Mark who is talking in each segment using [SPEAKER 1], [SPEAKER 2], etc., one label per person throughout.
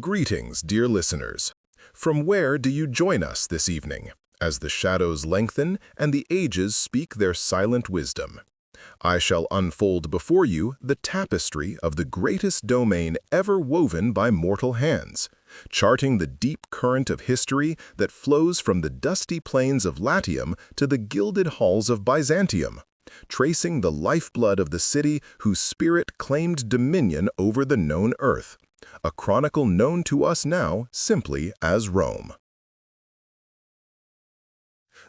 [SPEAKER 1] Greetings, dear listeners. From where do you join us this evening, as the shadows lengthen and the ages speak their silent wisdom? I shall unfold before you the tapestry of the greatest domain ever woven by mortal hands, charting the deep current of history that flows from the dusty plains of Latium to the gilded halls of Byzantium, tracing the lifeblood of the city whose spirit claimed dominion over the known earth, a chronicle known to us now simply as Rome.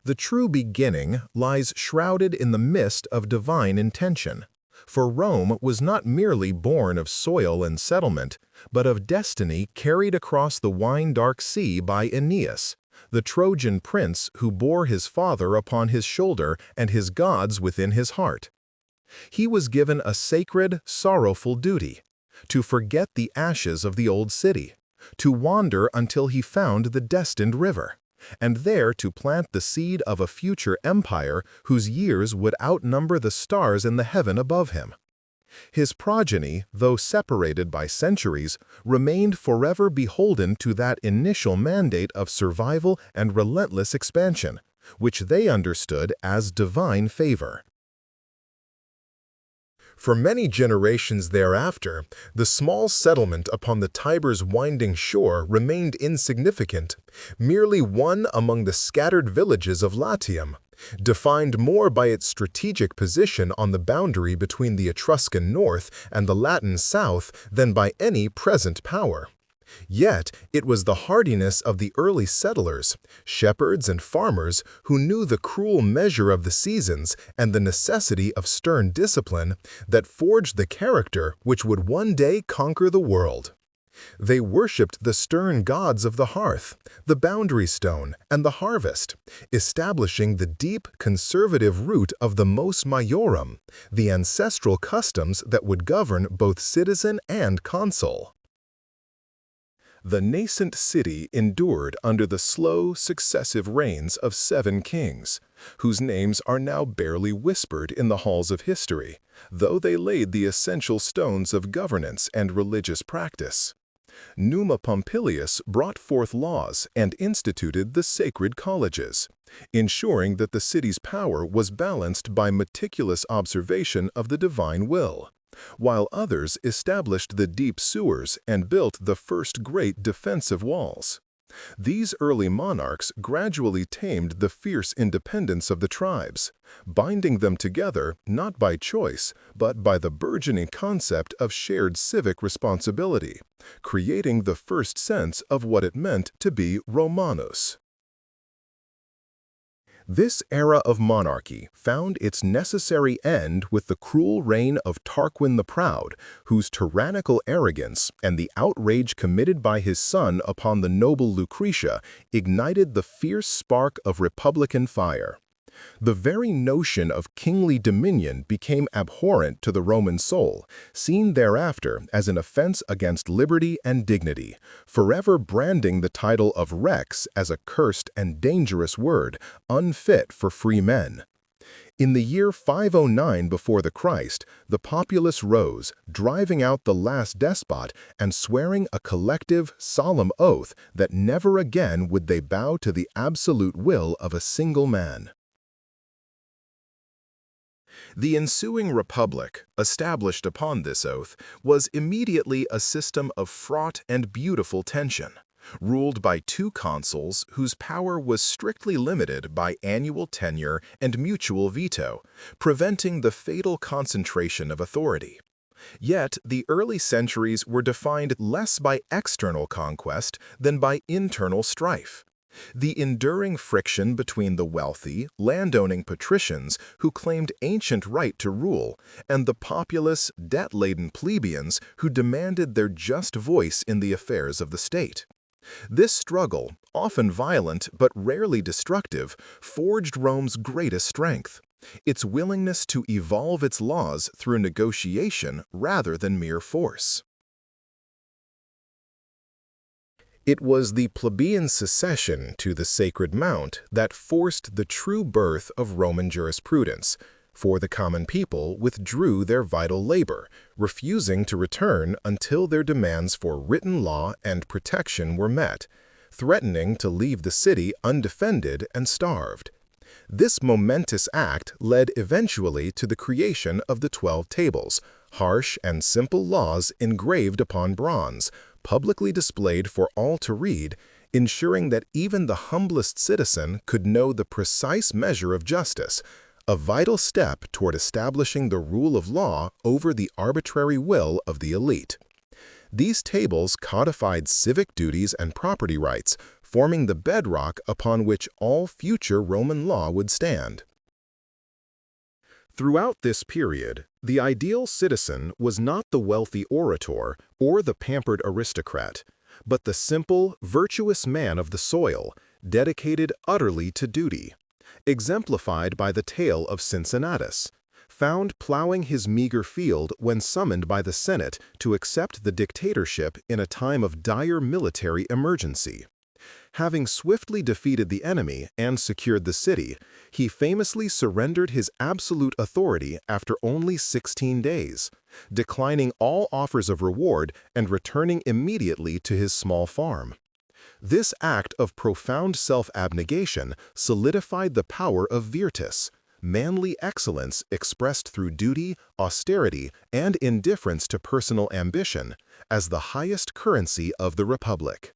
[SPEAKER 1] The true beginning lies shrouded in the mist of divine intention, for Rome was not merely born of soil and settlement, but of destiny carried across the wine-dark sea by Aeneas, the Trojan prince who bore his father upon his shoulder and his gods within his heart. He was given a sacred, sorrowful duty, to forget the ashes of the old city, to wander until he found the destined river, and there to plant the seed of a future empire whose years would outnumber the stars in the heaven above him. His progeny, though separated by centuries, remained forever beholden to that initial mandate of survival and relentless expansion, which they understood as divine favor. For many generations thereafter, the small settlement upon the Tiber's winding shore remained insignificant, merely one among the scattered villages of Latium, defined more by its strategic position on the boundary between the Etruscan north and the Latin south than by any present power. Yet it was the hardiness of the early settlers, shepherds and farmers who knew the cruel measure of the seasons and the necessity of stern discipline that forged the character which would one day conquer the world. They worshipped the stern gods of the hearth, the boundary stone, and the harvest, establishing the deep, conservative root of the mos maiorum, the ancestral customs that would govern both citizen and consul. The nascent city endured under the slow, successive reigns of 7 kings, whose names are now barely whispered in the halls of history, though they laid the essential stones of governance and religious practice. Numa Pompilius brought forth laws and instituted the sacred colleges, ensuring that the city's power was balanced by meticulous observation of the divine will, while others established the deep sewers and built the first great defensive walls. These early monarchs gradually tamed the fierce independence of the tribes, binding them together not by choice, but by the burgeoning concept of shared civic responsibility, creating the first sense of what it meant to be Romanus. This era of monarchy found its necessary end with the cruel reign of Tarquin the Proud, whose tyrannical arrogance and the outrage committed by his son upon the noble Lucretia ignited the fierce spark of republican fire. The very notion of kingly dominion became abhorrent to the Roman soul, seen thereafter as an offense against liberty and dignity, forever branding the title of Rex as a cursed and dangerous word, unfit for free men. In the year 509 before the Christ, the populace rose, driving out the last despot and swearing a collective, solemn oath that never again would they bow to the absolute will of a single man. The ensuing republic, established upon this oath, was immediately a system of fraught and beautiful tension, ruled by 2 consuls whose power was strictly limited by annual tenure and mutual veto, preventing the fatal concentration of authority. Yet the early centuries were defined less by external conquest than by internal strife. The enduring friction between the wealthy, landowning patricians who claimed ancient right to rule and the populous, debt-laden plebeians who demanded their just voice in the affairs of the state. This struggle, often violent but rarely destructive, forged Rome's greatest strength, its willingness to evolve its laws through negotiation rather than mere force. It was the plebeian succession to the Sacred Mount that forced the true birth of Roman jurisprudence, for the common people withdrew their vital labor, refusing to return until their demands for written law and protection were met, threatening to leave the city undefended and starved. This momentous act led eventually to the creation of the 12 Tables, harsh and simple laws engraved upon bronze, publicly displayed for all to read, ensuring that even the humblest citizen could know the precise measure of justice, a vital step toward establishing the rule of law over the arbitrary will of the elite. These tables codified civic duties and property rights, forming the bedrock upon which all future Roman law would stand. Throughout this period, the ideal citizen was not the wealthy orator or the pampered aristocrat, but the simple, virtuous man of the soil, dedicated utterly to duty, exemplified by the tale of Cincinnatus, found plowing his meager field when summoned by the Senate to accept the dictatorship in a time of dire military emergency. Having swiftly defeated the enemy and secured the city, he famously surrendered his absolute authority after only 16 days, declining all offers of reward and returning immediately to his small farm. This act of profound self-abnegation solidified the power of virtus, manly excellence expressed through duty, austerity, and indifference to personal ambition, as the highest currency of the Republic.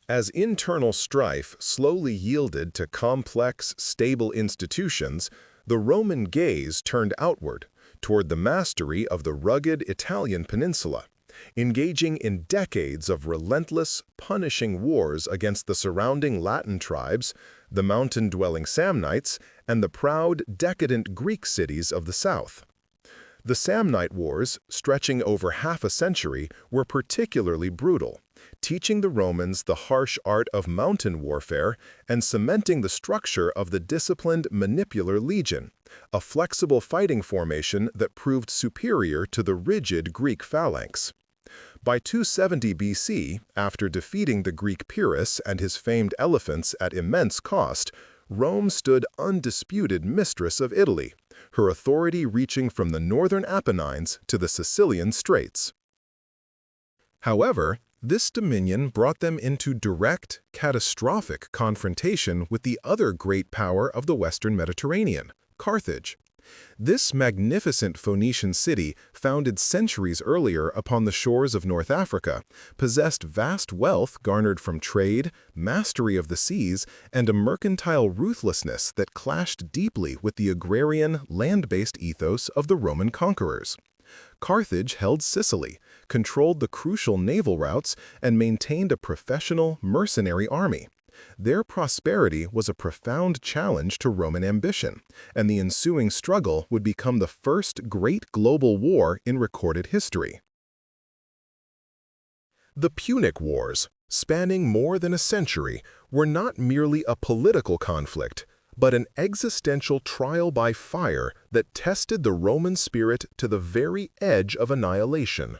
[SPEAKER 1] As internal strife slowly yielded to complex, stable institutions, the Roman gaze turned outward, toward the mastery of the rugged Italian peninsula, engaging in decades of relentless, punishing wars against the surrounding Latin tribes, the mountain-dwelling Samnites, and the proud, decadent Greek cities of the south. The Samnite Wars, stretching over half a century, were particularly brutal, teaching the Romans the harsh art of mountain warfare and cementing the structure of the disciplined manipular legion, a flexible fighting formation that proved superior to the rigid Greek phalanx. By 270 BC, after defeating the Greek Pyrrhus and his famed elephants at immense cost, Rome stood undisputed mistress of Italy, her authority reaching from the northern Apennines to the Sicilian Straits. However, this dominion brought them into direct, catastrophic confrontation with the other great power of the Western Mediterranean, Carthage. This magnificent Phoenician city, founded centuries earlier upon the shores of North Africa, possessed vast wealth garnered from trade, mastery of the seas, and a mercantile ruthlessness that clashed deeply with the agrarian, land-based ethos of the Roman conquerors. Carthage held Sicily, controlled the crucial naval routes, and maintained a professional, mercenary army. Their prosperity was a profound challenge to Roman ambition, and the ensuing struggle would become the first great global war in recorded history. The Punic Wars, spanning more than a century, were not merely a political conflict, but an existential trial by fire that tested the Roman spirit to the very edge of annihilation.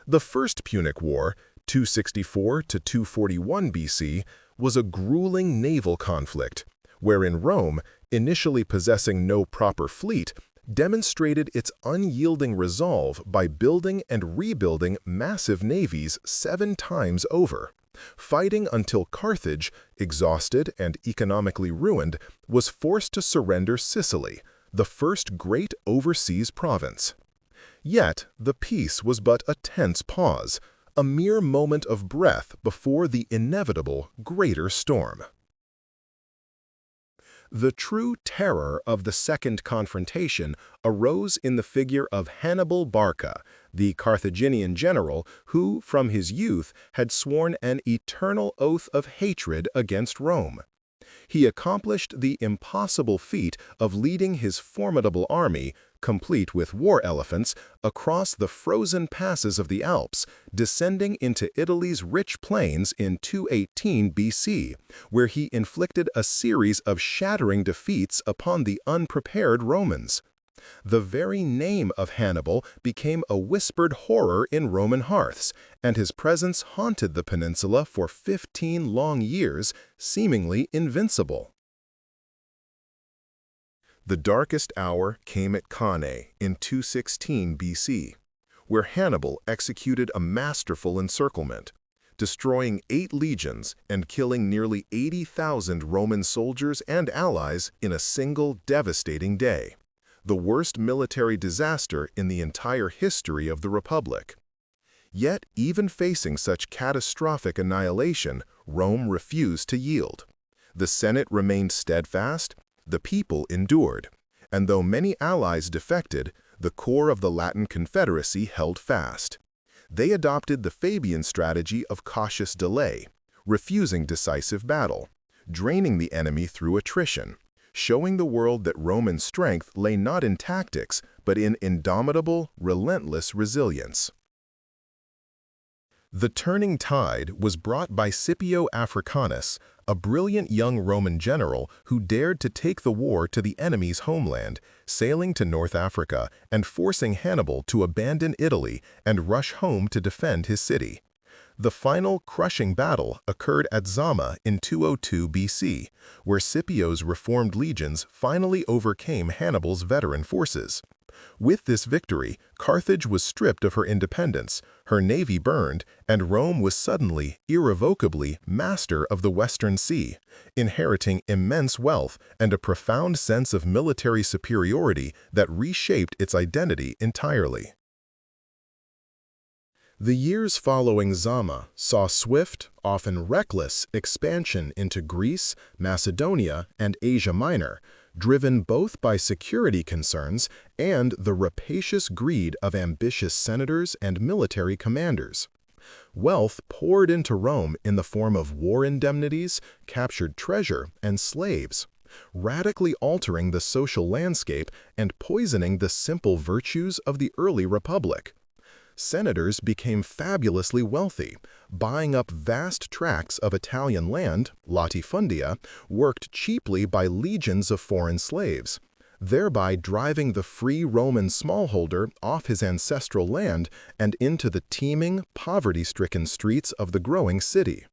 [SPEAKER 1] The First Punic War, 264 to 241 BC, was a grueling naval conflict, wherein Rome, initially possessing no proper fleet, demonstrated its unyielding resolve by building and rebuilding massive navies 7 times over, fighting until Carthage, exhausted and economically ruined, was forced to surrender Sicily, the first great overseas province. Yet the peace was but a tense pause, a mere moment of breath before the inevitable greater storm. The true terror of the second confrontation arose in the figure of Hannibal Barca, the Carthaginian general who, from his youth, had sworn an eternal oath of hatred against Rome. He accomplished the impossible feat of leading his formidable army, complete with war elephants, across the frozen passes of the Alps, descending into Italy's rich plains in 218 BC, where he inflicted a series of shattering defeats upon the unprepared Romans. The very name of Hannibal became a whispered horror in Roman hearths, and his presence haunted the peninsula for 15 long years, seemingly invincible. The darkest hour came at Cannae in 216 BC, where Hannibal executed a masterful encirclement, destroying 8 legions and killing nearly 80,000 Roman soldiers and allies in a single devastating day, the worst military disaster in the entire history of the Republic. Yet, even facing such catastrophic annihilation, Rome refused to yield. The Senate remained steadfast, the people endured, and though many allies defected, the core of the Latin Confederacy held fast. They adopted the Fabian strategy of cautious delay, refusing decisive battle, draining the enemy through attrition, showing the world that Roman strength lay not in tactics, but in indomitable, relentless resilience. The turning tide was brought by Scipio Africanus, a brilliant young Roman general who dared to take the war to the enemy's homeland, sailing to North Africa and forcing Hannibal to abandon Italy and rush home to defend his city. The final crushing battle occurred at Zama in 202 BC, where Scipio's reformed legions finally overcame Hannibal's veteran forces. With this victory, Carthage was stripped of her independence, her navy burned, and Rome was suddenly, irrevocably, master of the Western Sea, inheriting immense wealth and a profound sense of military superiority that reshaped its identity entirely. The years following Zama saw swift, often reckless, expansion into Greece, Macedonia, and Asia Minor, driven both by security concerns and the rapacious greed of ambitious senators and military commanders. Wealth poured into Rome in the form of war indemnities, captured treasure, and slaves, radically altering the social landscape and poisoning the simple virtues of the early republic. Senators became fabulously wealthy, buying up vast tracts of Italian land, latifundia, worked cheaply by legions of foreign slaves, thereby driving the free Roman smallholder off his ancestral land and into the teeming, poverty-stricken streets of the growing city.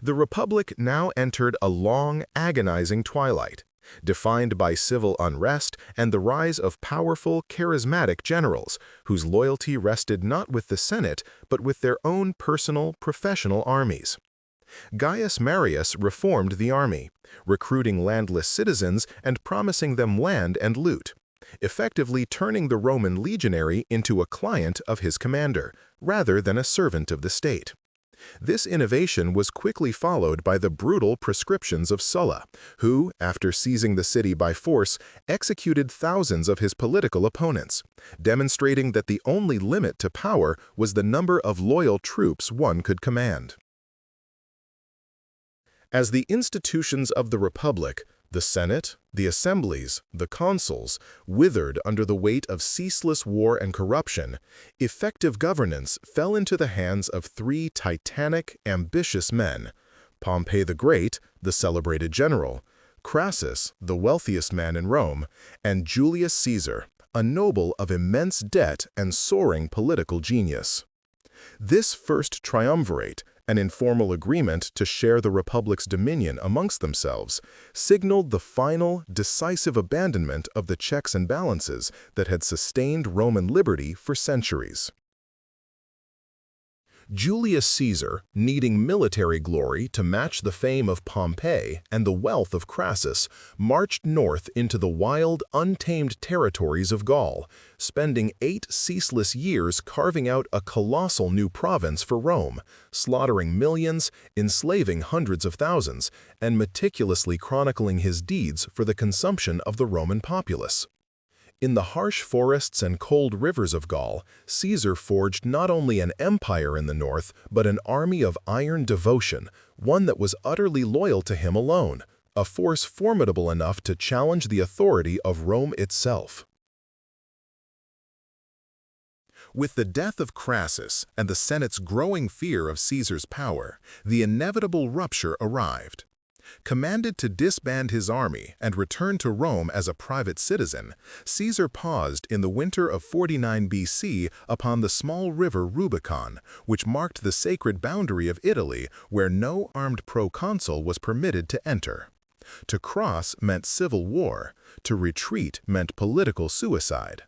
[SPEAKER 1] The Republic now entered a long, agonizing twilight, defined by civil unrest and the rise of powerful, charismatic generals whose loyalty rested not with the Senate but with their own personal, professional armies. Gaius Marius reformed the army, recruiting landless citizens and promising them land and loot, effectively turning the Roman legionary into a client of his commander, rather than a servant of the state. This innovation was quickly followed by the brutal proscriptions of Sulla, who, after seizing the city by force, executed thousands of his political opponents, demonstrating that the only limit to power was the number of loyal troops one could command. As the institutions of the Republic, the Senate, the assemblies, the consuls, withered under the weight of ceaseless war and corruption, effective governance fell into the hands of 3 titanic, ambitious men: Pompey the Great, the celebrated general; Crassus, the wealthiest man in Rome; and Julius Caesar, a noble of immense debt and soaring political genius. This first triumvirate, an informal agreement to share the Republic's dominion amongst themselves, signaled the final, decisive abandonment of the checks and balances that had sustained Roman liberty for centuries. Julius Caesar, needing military glory to match the fame of Pompey and the wealth of Crassus, marched north into the wild, untamed territories of Gaul, spending 8 ceaseless years carving out a colossal new province for Rome, slaughtering millions, enslaving hundreds of thousands, and meticulously chronicling his deeds for the consumption of the Roman populace. In the harsh forests and cold rivers of Gaul, Caesar forged not only an empire in the north, but an army of iron devotion, one that was utterly loyal to him alone, a force formidable enough to challenge the authority of Rome itself. With the death of Crassus and the Senate's growing fear of Caesar's power, the inevitable rupture arrived. Commanded to disband his army and return to Rome as a private citizen, Caesar paused in the winter of 49 BC upon the small river Rubicon, which marked the sacred boundary of Italy where no armed proconsul was permitted to enter. To cross meant civil war, to retreat meant political suicide.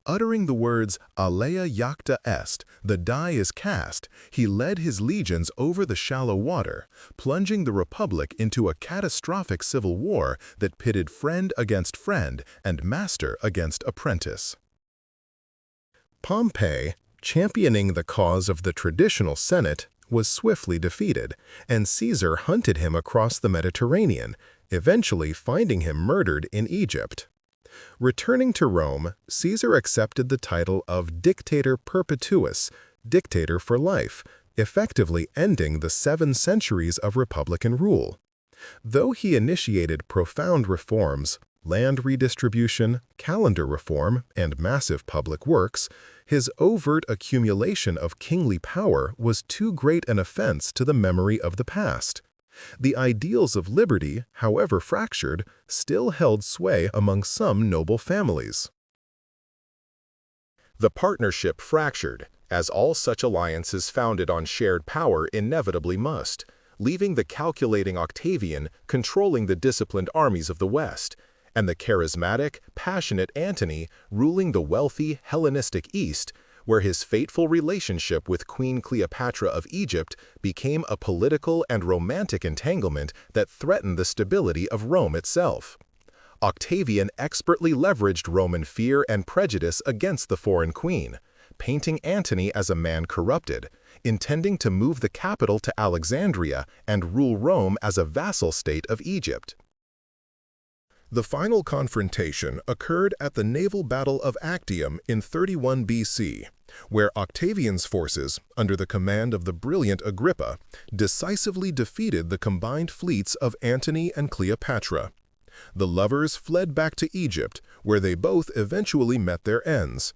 [SPEAKER 1] Uttering the words Alea Jacta Est, the die is cast, he led his legions over the shallow water, plunging the Republic into a catastrophic civil war that pitted friend against friend and master against apprentice. Pompey, championing the cause of the traditional Senate, was swiftly defeated, and Caesar hunted him across the Mediterranean, eventually finding him murdered in Egypt. Returning to Rome, Caesar accepted the title of Dictator Perpetuus, dictator for life, effectively ending the 7 centuries of republican rule. Though he initiated profound reforms, land redistribution, calendar reform, and massive public works, his overt accumulation of kingly power was too great an offense to the memory of the past. The ideals of liberty, however fractured, still held sway among some noble families. The partnership fractured, as all such alliances founded on shared power inevitably must, leaving the calculating Octavian controlling the disciplined armies of the West, and the charismatic, passionate Antony ruling the wealthy Hellenistic East, where his fateful relationship with Queen Cleopatra of Egypt became a political and romantic entanglement that threatened the stability of Rome itself. Octavian expertly leveraged Roman fear and prejudice against the foreign queen, painting Antony as a man corrupted, intending to move the capital to Alexandria and rule Rome as a vassal state of Egypt. The final confrontation occurred at the naval battle of Actium in 31 BC, where Octavian's forces, under the command of the brilliant Agrippa, decisively defeated the combined fleets of Antony and Cleopatra. The lovers fled back to Egypt, where they both eventually met their ends,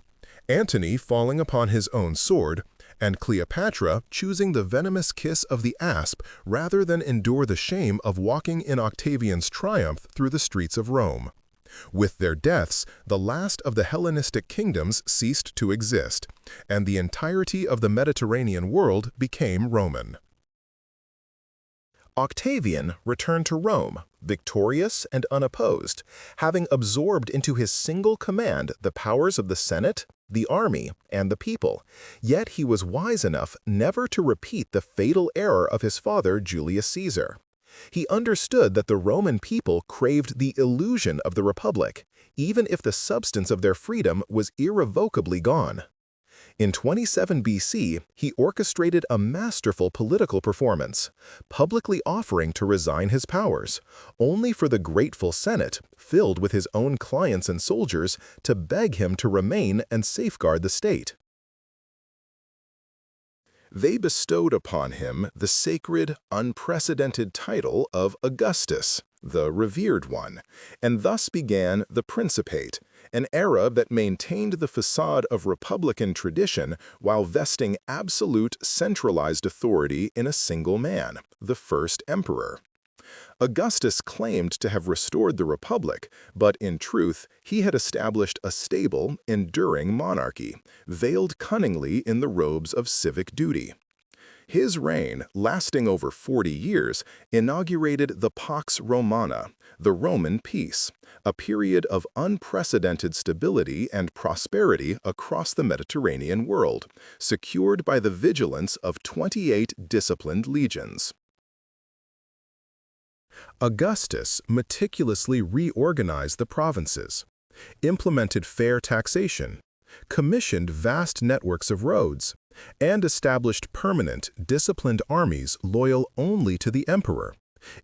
[SPEAKER 1] Antony falling upon his own sword, and Cleopatra choosing the venomous kiss of the asp rather than endure the shame of walking in Octavian's triumph through the streets of Rome. With their deaths, the last of the Hellenistic kingdoms ceased to exist, and the entirety of the Mediterranean world became Roman. Octavian returned to Rome, victorious and unopposed, having absorbed into his single command the powers of the Senate, the army, and the people, yet he was wise enough never to repeat the fatal error of his father Julius Caesar. He understood that the Roman people craved the illusion of the Republic, even if the substance of their freedom was irrevocably gone. In 27 BC, he orchestrated a masterful political performance, publicly offering to resign his powers, only for the grateful Senate, filled with his own clients and soldiers, to beg him to remain and safeguard the state. They bestowed upon him the sacred, unprecedented title of Augustus, the revered one, and thus began the Principate, an era that maintained the facade of republican tradition while vesting absolute centralized authority in a single man, the first emperor. Augustus claimed to have restored the Republic, but in truth, he had established a stable, enduring monarchy, veiled cunningly in the robes of civic duty. His reign, lasting over 40 years, inaugurated the Pax Romana, the Roman peace, a period of unprecedented stability and prosperity across the Mediterranean world, secured by the vigilance of 28 disciplined legions. Augustus meticulously reorganized the provinces, implemented fair taxation, commissioned vast networks of roads, and established permanent, disciplined armies loyal only to the emperor,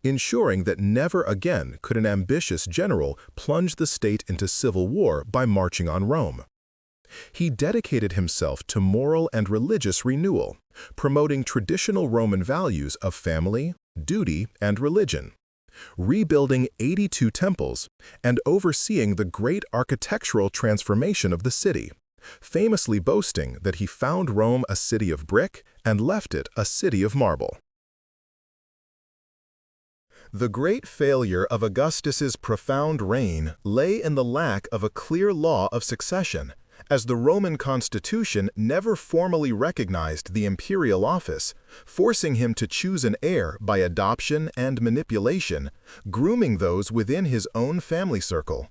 [SPEAKER 1] ensuring that never again could an ambitious general plunge the state into civil war by marching on Rome. He dedicated himself to moral and religious renewal, promoting traditional Roman values of family, duty, and religion, rebuilding 82 temples, and overseeing the great architectural transformation of the city, famously boasting that he found Rome a city of brick and left it a city of marble. The great failure of Augustus's profound reign lay in the lack of a clear law of succession, as the Roman constitution never formally recognized the imperial office, forcing him to choose an heir by adoption and manipulation, grooming those within his own family circle.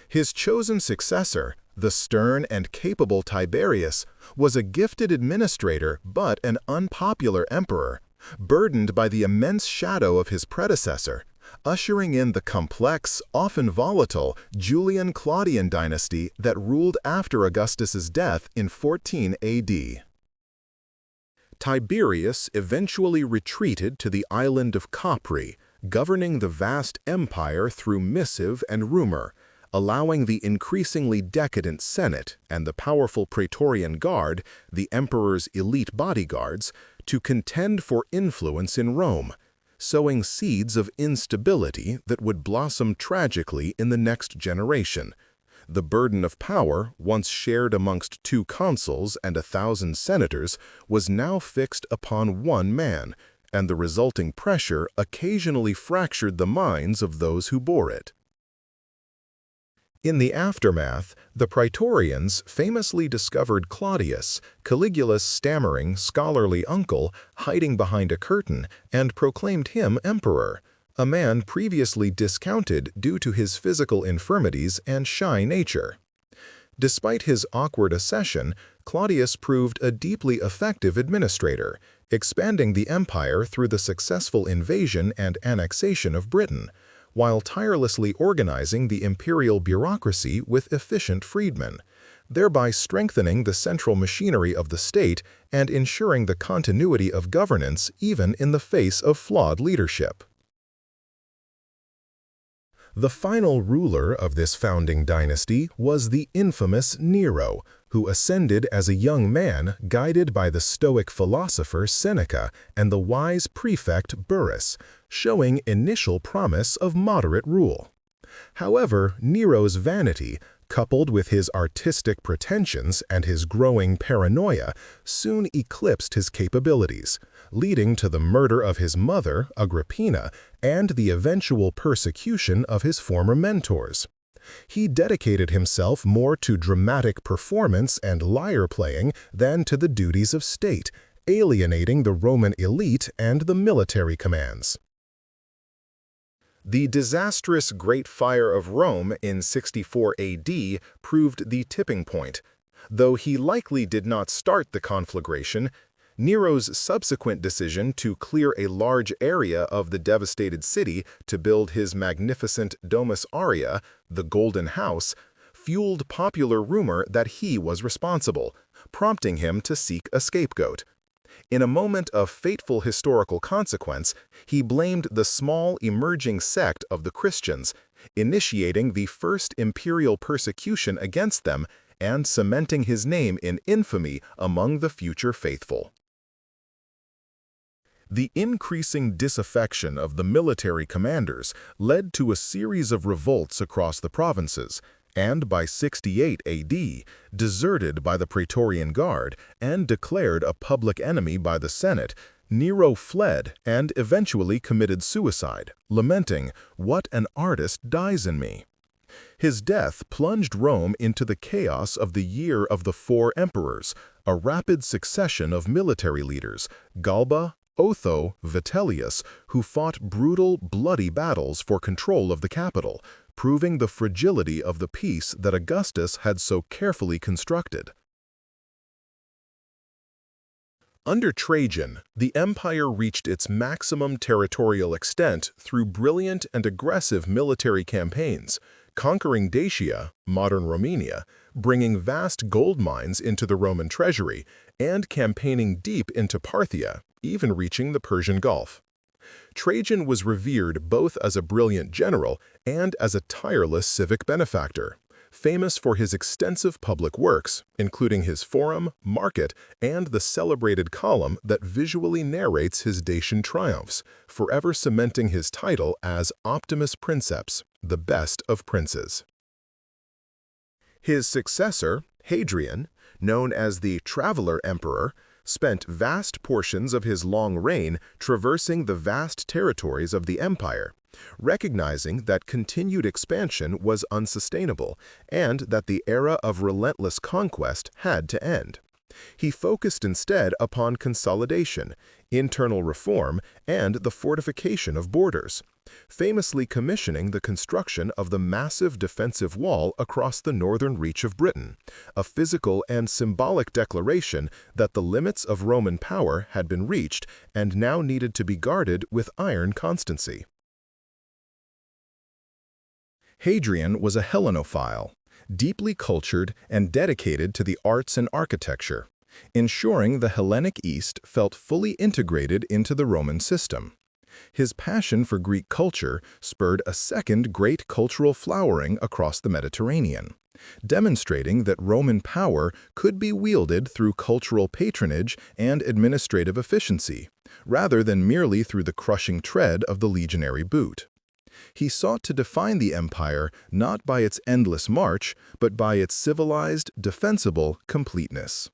[SPEAKER 1] His chosen successor, the stern and capable Tiberius, was a gifted administrator but an unpopular emperor, burdened by the immense shadow of his predecessor, ushering in the complex, often volatile, Julian-Claudian dynasty that ruled after Augustus's death in 14 AD. Tiberius eventually retreated to the island of Capri, governing the vast empire through missive and rumor, allowing the increasingly decadent Senate and the powerful Praetorian Guard, the emperor's elite bodyguards, to contend for influence in Rome, sowing seeds of instability that would blossom tragically in the next generation. The burden of power, once shared amongst 2 consuls and 1,000 senators, was now fixed upon one man, and the resulting pressure occasionally fractured the minds of those who bore it. In the aftermath, the Praetorians famously discovered Claudius, Caligula's stammering, scholarly uncle, hiding behind a curtain, and proclaimed him emperor, a man previously discounted due to his physical infirmities and shy nature. Despite his awkward accession, Claudius proved a deeply effective administrator, expanding the empire through the successful invasion and annexation of Britain, while tirelessly organizing the imperial bureaucracy with efficient freedmen, thereby strengthening the central machinery of the state and ensuring the continuity of governance even in the face of flawed leadership. The final ruler of this founding dynasty was the infamous Nero, who ascended as a young man guided by the Stoic philosopher Seneca and the wise prefect Burrus, showing initial promise of moderate rule. However, Nero's vanity, coupled with his artistic pretensions and his growing paranoia, soon eclipsed his capabilities, leading to the murder of his mother, Agrippina, and the eventual persecution of his former mentors. He dedicated himself more to dramatic performance and lyre-playing than to the duties of state, alienating the Roman elite and the military commands. The disastrous Great Fire of Rome in 64 AD proved the tipping point. Though he likely did not start the conflagration, Nero's subsequent decision to clear a large area of the devastated city to build his magnificent Domus Aurea, the Golden House, fueled popular rumor that he was responsible, prompting him to seek a scapegoat. In a moment of fateful historical consequence, he blamed the small emerging sect of the Christians, initiating the first imperial persecution against them and cementing his name in infamy among the future faithful. The increasing disaffection of the military commanders led to a series of revolts across the provinces, and by 68 AD, deserted by the Praetorian Guard and declared a public enemy by the Senate, Nero fled and eventually committed suicide, lamenting, "What an artist dies in me." His death plunged Rome into the chaos of the Year of the Four Emperors, a rapid succession of military leaders, Galba, Otho, Vitellius, who fought brutal, bloody battles for control of the capital, proving the fragility of the peace that Augustus had so carefully constructed. Under Trajan, the empire reached its maximum territorial extent through brilliant and aggressive military campaigns, conquering Dacia, modern Romania, bringing vast gold mines into the Roman treasury, and campaigning deep into Parthia, even reaching the Persian Gulf. Trajan was revered both as a brilliant general and as a tireless civic benefactor, famous for his extensive public works, including his Forum, Market, and the celebrated column that visually narrates his Dacian triumphs, forever cementing his title as Optimus Princeps, the best of princes. His successor, Hadrian, known as the Traveler Emperor, spent vast portions of his long reign traversing the vast territories of the empire, recognizing that continued expansion was unsustainable and that the era of relentless conquest had to end. He focused instead upon consolidation, internal reform, and the fortification of borders, famously commissioning the construction of the massive defensive wall across the northern reach of Britain, a physical and symbolic declaration that the limits of Roman power had been reached and now needed to be guarded with iron constancy. Hadrian was a Hellenophile, deeply cultured and dedicated to the arts and architecture, ensuring the Hellenic East felt fully integrated into the Roman system. His passion for Greek culture spurred a second great cultural flowering across the Mediterranean, demonstrating that Roman power could be wielded through cultural patronage and administrative efficiency, rather than merely through the crushing tread of the legionary boot. He sought to define the empire not by its endless march, but by its civilized, defensible completeness.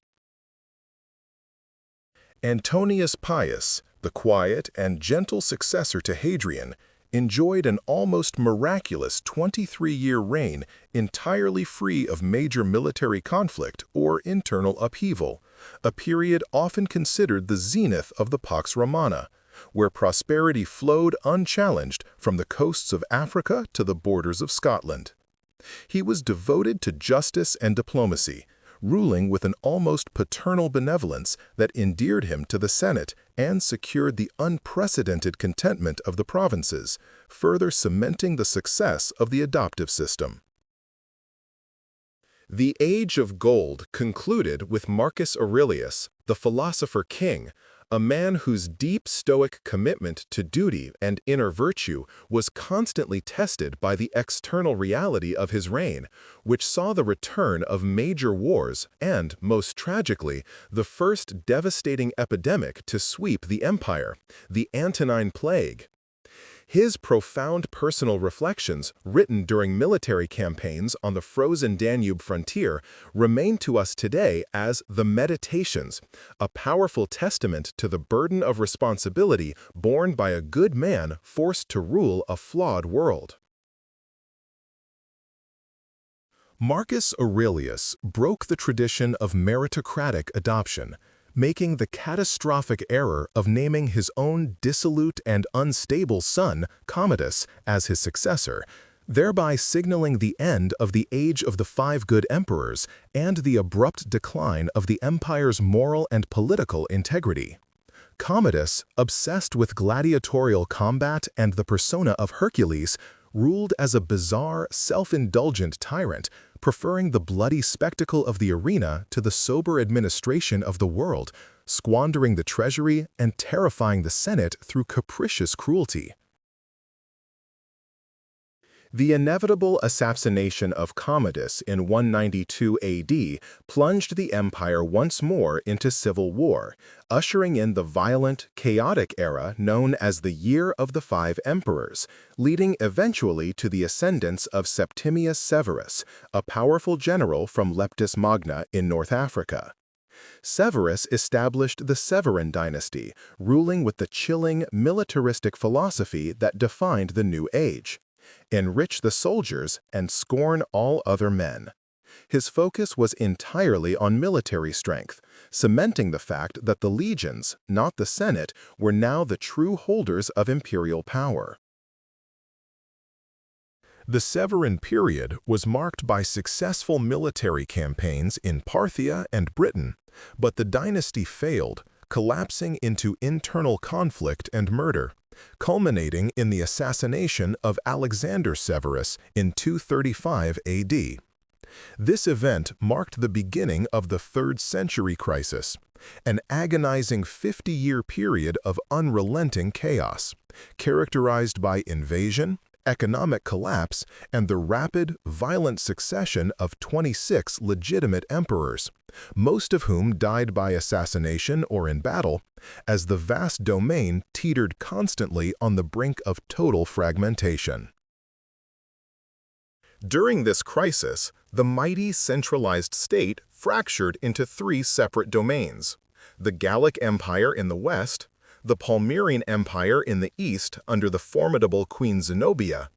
[SPEAKER 1] Antonius Pius, the quiet and gentle successor to Hadrian, enjoyed an almost miraculous 23-year reign entirely free of major military conflict or internal upheaval, a period often considered the zenith of the Pax Romana, where prosperity flowed unchallenged from the coasts of Africa to the borders of Scotland. He was devoted to justice and diplomacy, ruling with an almost paternal benevolence that endeared him to the Senate and secured the unprecedented contentment of the provinces, further cementing the success of the adoptive system. The Age of Gold concluded with Marcus Aurelius, the philosopher king, a man whose deep Stoic commitment to duty and inner virtue was constantly tested by the external reality of his reign, which saw the return of major wars and, most tragically, the first devastating epidemic to sweep the empire, the Antonine Plague. His profound personal reflections, written during military campaigns on the frozen Danube frontier, remain to us today as the Meditations, a powerful testament to the burden of responsibility borne by a good man forced to rule a flawed world. Marcus Aurelius broke the tradition of meritocratic adoption, making the catastrophic error of naming his own dissolute and unstable son, Commodus, as his successor, thereby signaling the end of the age of the 5 good emperors and the abrupt decline of the empire's moral and political integrity. Commodus, obsessed with gladiatorial combat and the persona of Hercules, ruled as a bizarre, self-indulgent tyrant, preferring the bloody spectacle of the arena to the sober administration of the world, squandering the treasury and terrifying the Senate through capricious cruelty. The inevitable assassination of Commodus in 192 AD plunged the empire once more into civil war, ushering in the violent, chaotic era known as the Year of the 5 Emperors, leading eventually to the ascendance of Septimius Severus, a powerful general from Leptis Magna in North Africa. Severus established the Severan dynasty, ruling with the chilling, militaristic philosophy that defined the new age. Enrich the soldiers and scorn all other men. His focus was entirely on military strength, cementing the fact that the legions, not the Senate, were now the true holders of imperial power. The Severan period was marked by successful military campaigns in Parthia and Britain, but the dynasty failed, collapsing into internal conflict and murder, culminating in the assassination of Alexander Severus in 235 AD. This event marked the beginning of the 3rd century crisis, an agonizing 50-year period of unrelenting chaos, characterized by invasion, economic collapse, and the rapid, violent succession of 26 legitimate emperors, most of whom died by assassination or in battle, as the vast domain teetered constantly on the brink of total fragmentation. During this crisis, the mighty centralized state fractured into three separate domains: the Gallic Empire in the west, the Palmyrene Empire in the east under the formidable Queen Zenobia,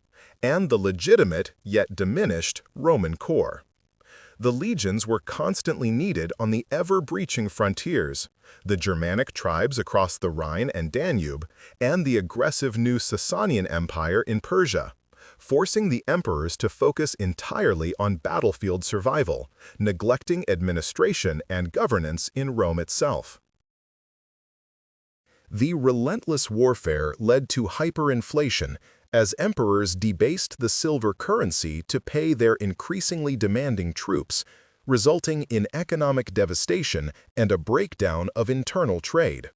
[SPEAKER 1] and the legitimate, yet diminished, Roman core. The legions were constantly needed on the ever-breaching frontiers, the Germanic tribes across the Rhine and Danube, and the aggressive new Sasanian Empire in Persia, forcing the emperors to focus entirely on battlefield survival, neglecting administration and governance in Rome itself. The relentless warfare led to hyperinflation as emperors debased the silver currency to pay their increasingly demanding troops, resulting in economic devastation and a breakdown of internal trade.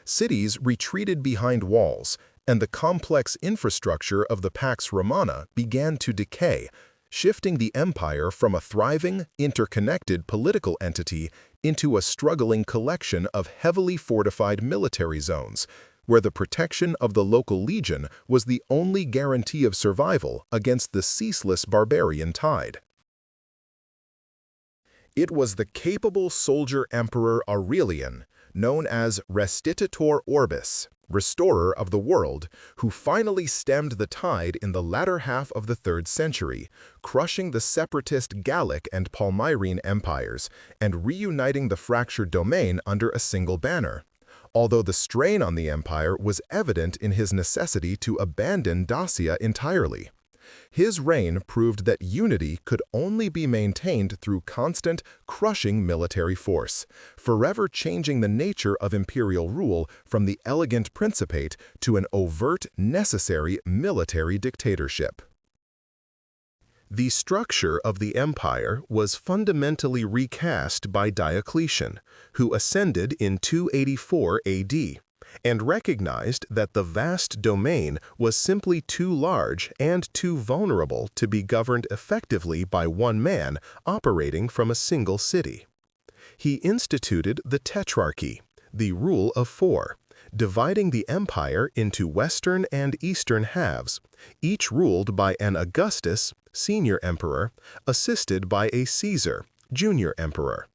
[SPEAKER 1] Cities retreated behind walls, and the complex infrastructure of the Pax Romana began to decay, shifting the empire from a thriving, interconnected political entity into a struggling collection of heavily fortified military zones, where the protection of the local legion was the only guarantee of survival against the ceaseless barbarian tide. It was the capable soldier emperor Aurelian, known as Restitutor Orbis, restorer of the world, who finally stemmed the tide in the latter half of the 3rd century, crushing the separatist Gallic and Palmyrene empires and reuniting the fractured domain under a single banner, although the strain on the empire was evident in his necessity to abandon Dacia entirely. His reign proved that unity could only be maintained through constant, crushing military force, forever changing the nature of imperial rule from the elegant principate to an overt, necessary military dictatorship. The structure of the empire was fundamentally recast by Diocletian, who ascended in 284 AD, and recognized that the vast domain was simply too large and too vulnerable to be governed effectively by one man operating from a single city. He instituted the Tetrarchy, the rule of 4, dividing the empire into western and eastern halves, each ruled by an Augustus, senior emperor, assisted by a Caesar, junior emperor.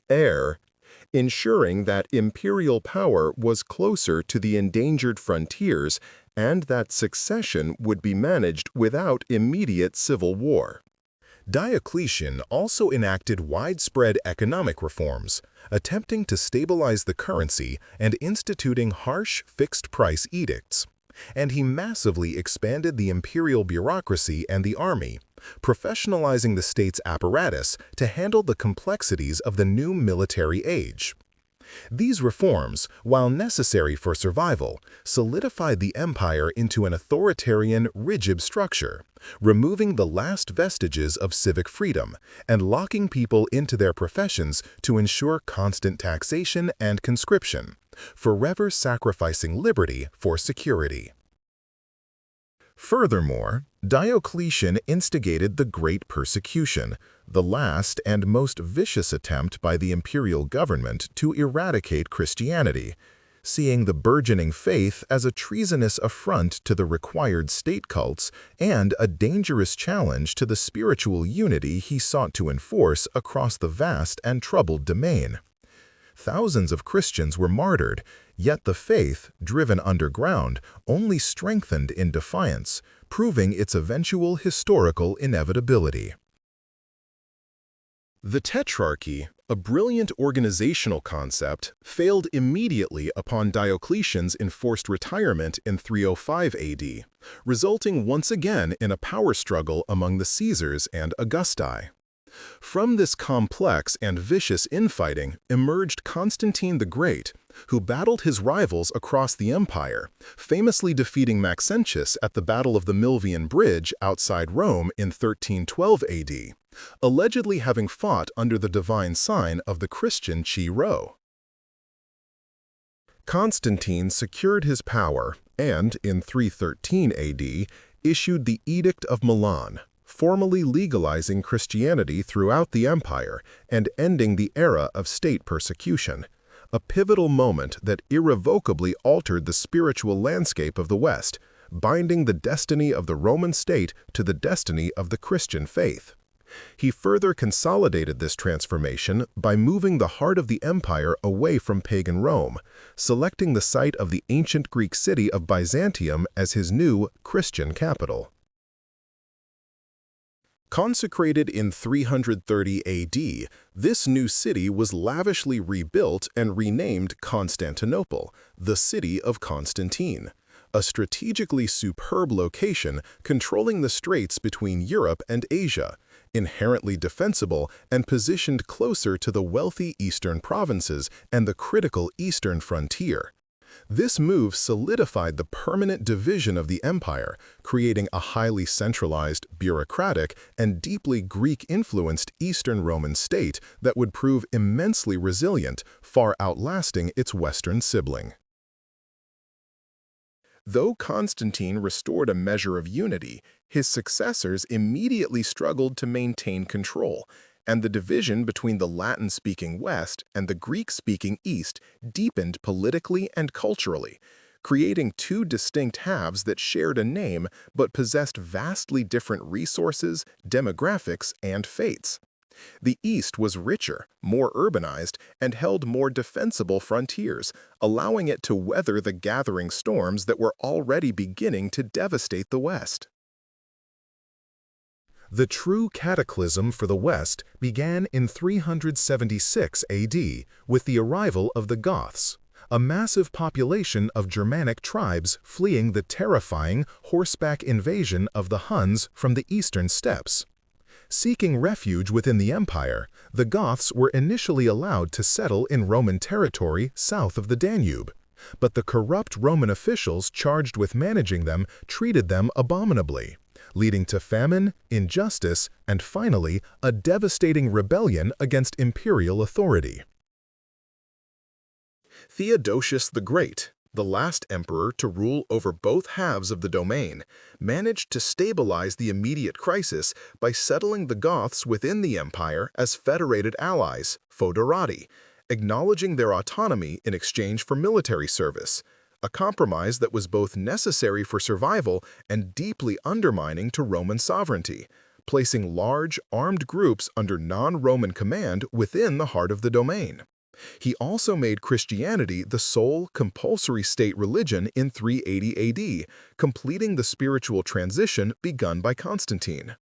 [SPEAKER 1] Heir, ensuring that imperial power was closer to the endangered frontiers and that succession would be managed without immediate civil war. Diocletian also enacted widespread economic reforms, attempting to stabilize the currency and instituting harsh fixed-price edicts. And he massively expanded the imperial bureaucracy and the army, professionalizing the state's apparatus to handle the complexities of the new military age. These reforms, while necessary for survival, solidified the empire into an authoritarian, rigid structure, removing the last vestiges of civic freedom and locking people into their professions to ensure constant taxation and conscription, forever sacrificing liberty for security. Furthermore, Diocletian instigated the Great Persecution, the last and most vicious attempt by the imperial government to eradicate Christianity, seeing the burgeoning faith as a treasonous affront to the required state cults and a dangerous challenge to the spiritual unity he sought to enforce across the vast and troubled domain. Thousands of Christians were martyred, yet the faith, driven underground, only strengthened in defiance, proving its eventual historical inevitability. The Tetrarchy, a brilliant organizational concept, failed immediately upon Diocletian's enforced retirement in 305 AD, resulting once again in a power struggle among the Caesars and Augusti. From this complex and vicious infighting emerged Constantine the Great, who battled his rivals across the empire, famously defeating Maxentius at the Battle of the Milvian Bridge outside Rome in 1312 AD, allegedly having fought under the divine sign of the Christian Chi Rho. Constantine secured his power and, in 313 AD, issued the Edict of Milan, formally legalizing Christianity throughout the empire and ending the era of state persecution, a pivotal moment that irrevocably altered the spiritual landscape of the West, binding the destiny of the Roman state to the destiny of the Christian faith. He further consolidated this transformation by moving the heart of the empire away from pagan Rome, selecting the site of the ancient Greek city of Byzantium as his new Christian capital. Consecrated in 330 AD, this new city was lavishly rebuilt and renamed Constantinople, the city of Constantine, a strategically superb location controlling the straits between Europe and Asia, inherently defensible and positioned closer to the wealthy eastern provinces and the critical eastern frontier. This move solidified the permanent division of the empire, creating a highly centralized, bureaucratic, and deeply Greek-influenced Eastern Roman state that would prove immensely resilient, far outlasting its Western sibling. Though Constantine restored a measure of unity, his successors immediately struggled to maintain control, and the division between the Latin-speaking West and the Greek-speaking East deepened politically and culturally, creating two distinct halves that shared a name but possessed vastly different resources, demographics, and fates. The East was richer, more urbanized, and held more defensible frontiers, allowing it to weather the gathering storms that were already beginning to devastate the West. The true cataclysm for the West began in 376 AD with the arrival of the Goths, a massive population of Germanic tribes fleeing the terrifying horseback invasion of the Huns from the eastern steppes. Seeking refuge within the empire, the Goths were initially allowed to settle in Roman territory south of the Danube, but the corrupt Roman officials charged with managing them treated them abominably, leading to famine, injustice, and finally, a devastating rebellion against imperial authority. Theodosius the Great, the last emperor to rule over both halves of the domain, managed to stabilize the immediate crisis by settling the Goths within the empire as federated allies, foederati, acknowledging their autonomy in exchange for military service, a compromise that was both necessary for survival and deeply undermining to Roman sovereignty, placing large, armed groups under non-Roman command within the heart of the domain. He also made Christianity the sole compulsory state religion in 380 AD, completing the spiritual transition begun by Constantine.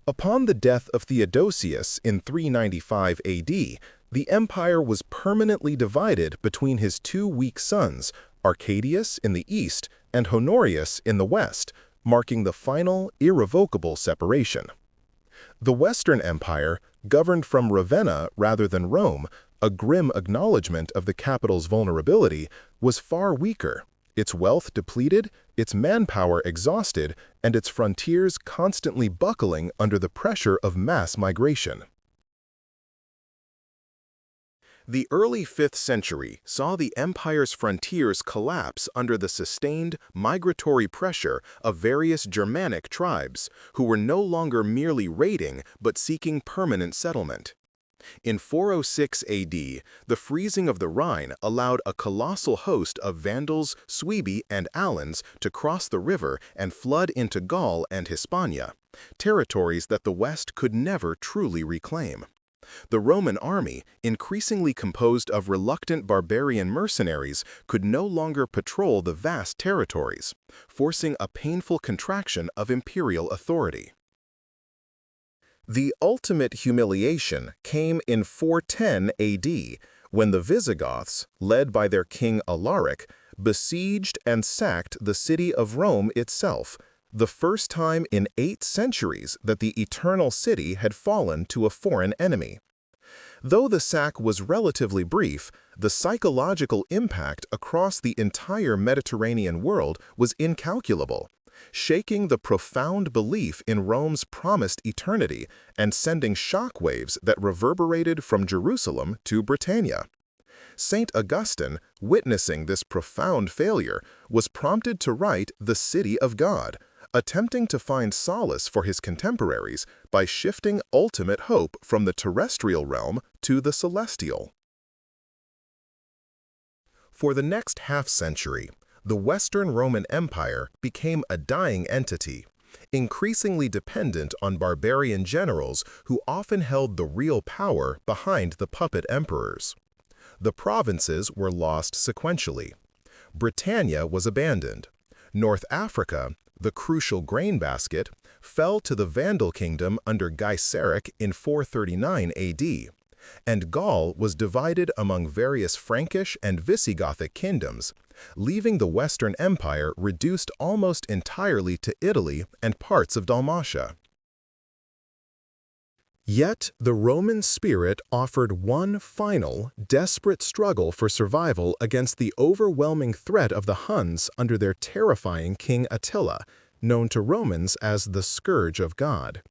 [SPEAKER 1] Upon the death of Theodosius in 395 AD, the empire was permanently divided between his two weak sons, Arcadius in the east and Honorius in the west, marking the final, irrevocable separation. The Western Empire, governed from Ravenna rather than Rome, a grim acknowledgement of the capital's vulnerability, was far weaker, its wealth depleted, its manpower exhausted, and its frontiers constantly buckling under the pressure of mass migration. The early 5th century saw the empire's frontiers collapse under the sustained migratory pressure of various Germanic tribes, who were no longer merely raiding but seeking permanent settlement. In 406 AD, the freezing of the Rhine allowed a colossal host of Vandals, Suebi, and Alans to cross the river and flood into Gaul and Hispania, territories that the West could never truly reclaim. The Roman army, increasingly composed of reluctant barbarian mercenaries, could no longer patrol the vast territories, forcing a painful contraction of imperial authority. The ultimate humiliation came in 410 AD, when the Visigoths, led by their king Alaric, besieged and sacked the city of Rome itself, the first time in 8 centuries that the Eternal City had fallen to a foreign enemy. Though the sack was relatively brief, the psychological impact across the entire Mediterranean world was incalculable, shaking the profound belief in Rome's promised eternity and sending shockwaves that reverberated from Jerusalem to Britannia. St. Augustine, witnessing this profound failure, was prompted to write The City of God, attempting to find solace for his contemporaries by shifting ultimate hope from the terrestrial realm to the celestial. For the next half-century, the Western Roman Empire became a dying entity, increasingly dependent on barbarian generals who often held the real power behind the puppet emperors. The provinces were lost sequentially. Britannia was abandoned. North Africa, the crucial grain basket, fell to the Vandal kingdom under Gaiseric in 439 AD, and Gaul was divided among various Frankish and Visigothic kingdoms, leaving the Western Empire reduced almost entirely to Italy and parts of Dalmatia. Yet, the Roman spirit offered one final, desperate struggle for survival against the overwhelming threat of the Huns under their terrifying King Attila, known to Romans as the Scourge of God.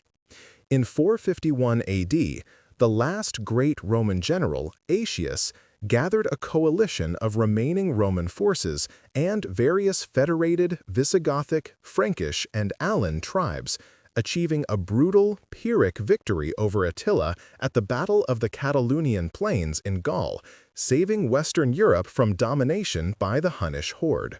[SPEAKER 1] In 451 AD, the last great Roman general, Aetius, gathered a coalition of remaining Roman forces and various federated Visigothic, Frankish, and Alan tribes, achieving a brutal, Pyrrhic victory over Attila at the Battle of the Catalaunian Plains in Gaul, saving Western Europe from domination by the Hunnish horde.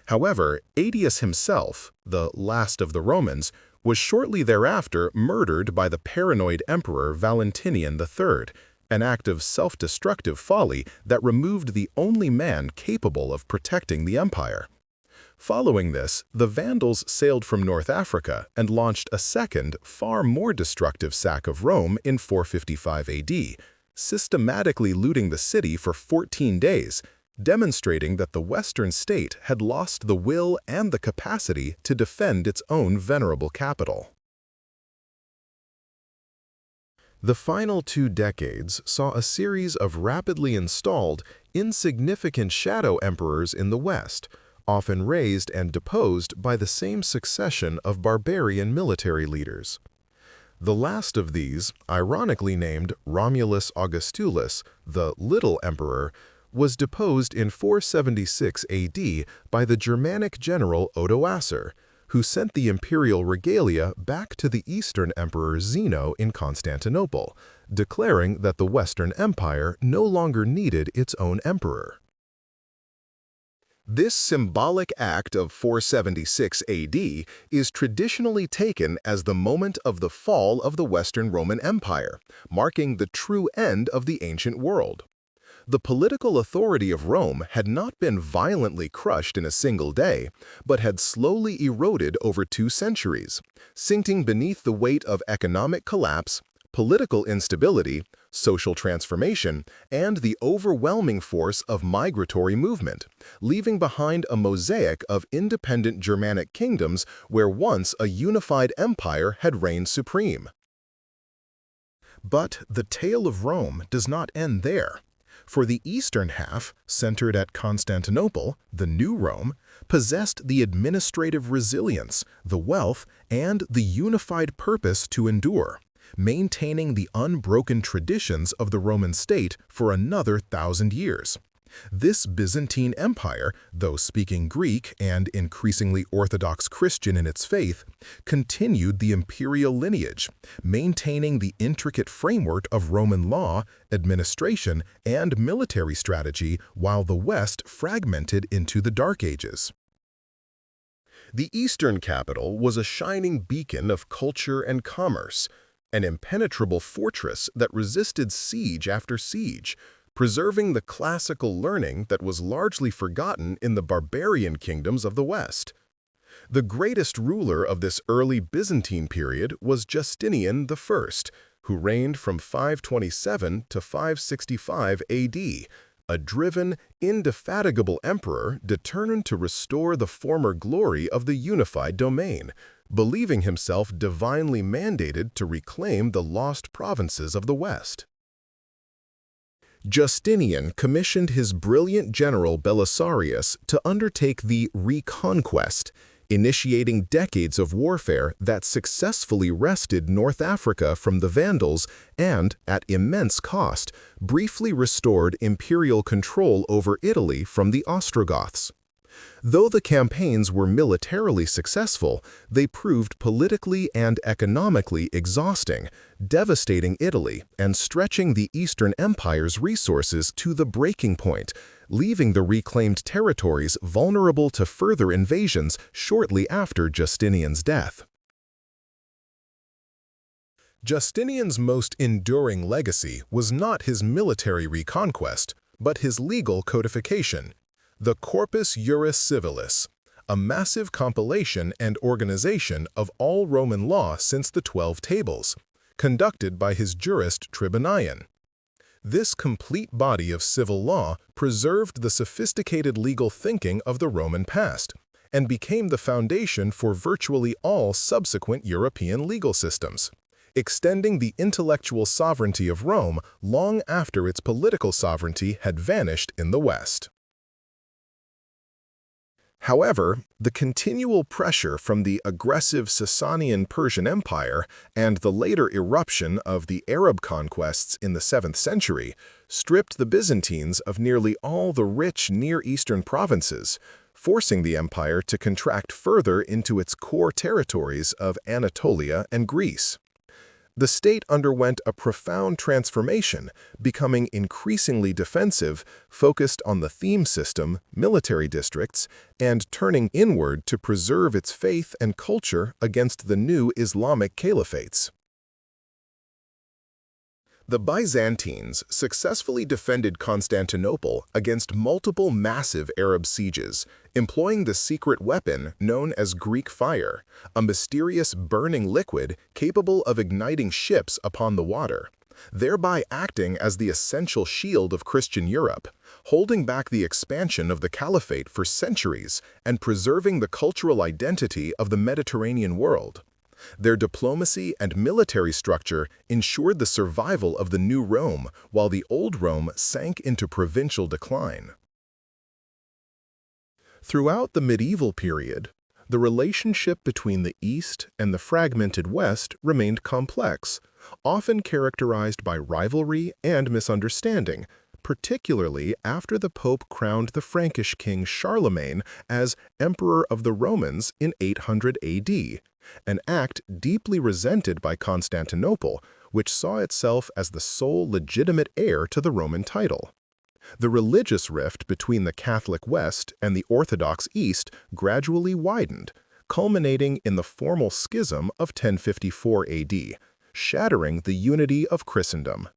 [SPEAKER 1] However, Aetius himself, the last of the Romans, was shortly thereafter murdered by the paranoid Emperor Valentinian III, an act of self-destructive folly that removed the only man capable of protecting the empire. Following this, the Vandals sailed from North Africa and launched a second, far more destructive sack of Rome in 455 AD, systematically looting the city for 14 days, demonstrating that the Western state had lost the will and the capacity to defend its own venerable capital. The final 2 decades saw a series of rapidly installed, insignificant shadow emperors in the West, often raised and deposed by the same succession of barbarian military leaders. The last of these, ironically named Romulus Augustulus, the Little Emperor, was deposed in 476 AD by the Germanic general Odoacer, who sent the imperial regalia back to the Eastern Emperor Zeno in Constantinople, declaring that the Western Empire no longer needed its own emperor. This symbolic act of 476 AD is traditionally taken as the moment of the fall of the Western Roman Empire, marking the true end of the ancient world. The political authority of Rome had not been violently crushed in a single day, but had slowly eroded over 2 centuries, sinking beneath the weight of economic collapse, political instability, social transformation, and the overwhelming force of migratory movement, leaving behind a mosaic of independent Germanic kingdoms where once a unified empire had reigned supreme. But the tale of Rome does not end there. For the eastern half, centered at Constantinople, the New Rome, possessed the administrative resilience, the wealth, and the unified purpose to endure, maintaining the unbroken traditions of the Roman state for another 1,000 years. This Byzantine Empire, though speaking Greek and increasingly Orthodox Christian in its faith, continued the imperial lineage, maintaining the intricate framework of Roman law, administration, and military strategy while the West fragmented into the Dark Ages. The eastern capital was a shining beacon of culture and commerce, an impenetrable fortress that resisted siege after siege, preserving the classical learning that was largely forgotten in the barbarian kingdoms of the West. The greatest ruler of this early Byzantine period was Justinian I, who reigned from 527 to 565 AD, a driven, indefatigable emperor determined to restore the former glory of the unified domain, believing himself divinely mandated to reclaim the lost provinces of the West. Justinian commissioned his brilliant general Belisarius to undertake the Reconquest, initiating decades of warfare that successfully wrested North Africa from the Vandals and, at immense cost, briefly restored imperial control over Italy from the Ostrogoths. Though the campaigns were militarily successful, they proved politically and economically exhausting, devastating Italy and stretching the Eastern Empire's resources to the breaking point, leaving the reclaimed territories vulnerable to further invasions shortly after Justinian's death. Justinian's most enduring legacy was not his military reconquest, but his legal codification, the Corpus Juris Civilis, a massive compilation and organization of all Roman law since the 12 Tables, conducted by his jurist Tribonian. This complete body of civil law preserved the sophisticated legal thinking of the Roman past and became the foundation for virtually all subsequent European legal systems, extending the intellectual sovereignty of Rome long after its political sovereignty had vanished in the West. However, the continual pressure from the aggressive Sasanian Persian Empire and the later eruption of the Arab conquests in the 7th century stripped the Byzantines of nearly all the rich Near Eastern provinces, forcing the empire to contract further into its core territories of Anatolia and Greece. The state underwent a profound transformation, becoming increasingly defensive, focused on the theme system, military districts, and turning inward to preserve its faith and culture against the new Islamic caliphates. The Byzantines successfully defended Constantinople against multiple massive Arab sieges, employing the secret weapon known as Greek fire, a mysterious burning liquid capable of igniting ships upon the water, thereby acting as the essential shield of Christian Europe, holding back the expansion of the caliphate for centuries and preserving the cultural identity of the Mediterranean world. Their diplomacy and military structure ensured the survival of the new Rome, while the old Rome sank into provincial decline. Throughout the medieval period, the relationship between the East and the fragmented West remained complex, often characterized by rivalry and misunderstanding, particularly after the Pope crowned the Frankish king Charlemagne as Emperor of the Romans in 800 AD. An act deeply resented by Constantinople, which saw itself as the sole legitimate heir to the Roman title. The religious rift between the Catholic West and the Orthodox East gradually widened, culminating in the formal schism of 1054 AD, shattering the unity of Christendom.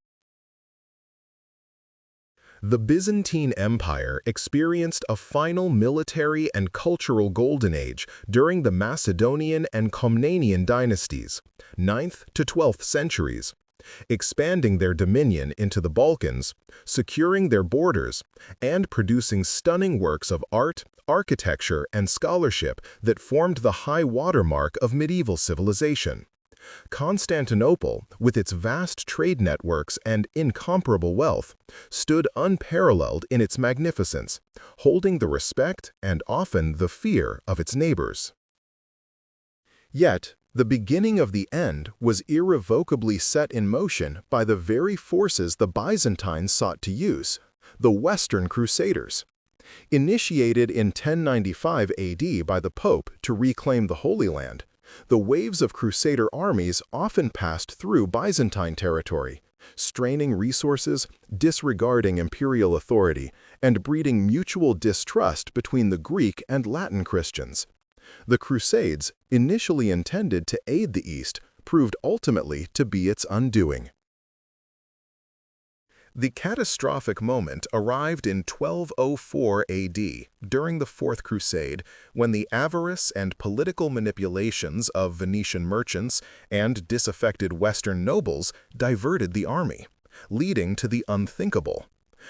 [SPEAKER 1] The Byzantine Empire experienced a final military and cultural golden age during the Macedonian and Komnenian dynasties, 9th to 12th centuries, expanding their dominion into the Balkans, securing their borders, and producing stunning works of art, architecture, and scholarship that formed the high watermark of medieval civilization. Constantinople, with its vast trade networks and incomparable wealth, stood unparalleled in its magnificence, holding the respect and often the fear of its neighbors. Yet, the beginning of the end was irrevocably set in motion by the very forces the Byzantines sought to use, the Western Crusaders. Initiated in 1095 AD by the Pope to reclaim the Holy Land, the waves of Crusader armies often passed through Byzantine territory, straining resources, disregarding imperial authority, and breeding mutual distrust between the Greek and Latin Christians. The Crusades, initially intended to aid the East, proved ultimately to be its undoing. The catastrophic moment arrived in 1204 AD, during the Fourth Crusade, when the avarice and political manipulations of Venetian merchants and disaffected Western nobles diverted the army, leading to the unthinkable.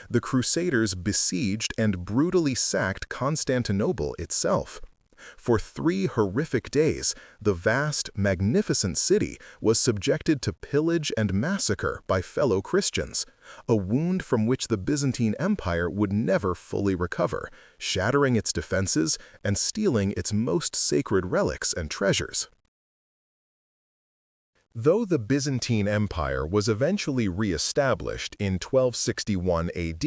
[SPEAKER 1] The Crusaders besieged and brutally sacked Constantinople itself. For 3 horrific days, the vast, magnificent city was subjected to pillage and massacre by fellow Christians, a wound from which the Byzantine Empire would never fully recover, shattering its defenses and stealing its most sacred relics and treasures. Though the Byzantine Empire was eventually re-established in 1261 AD,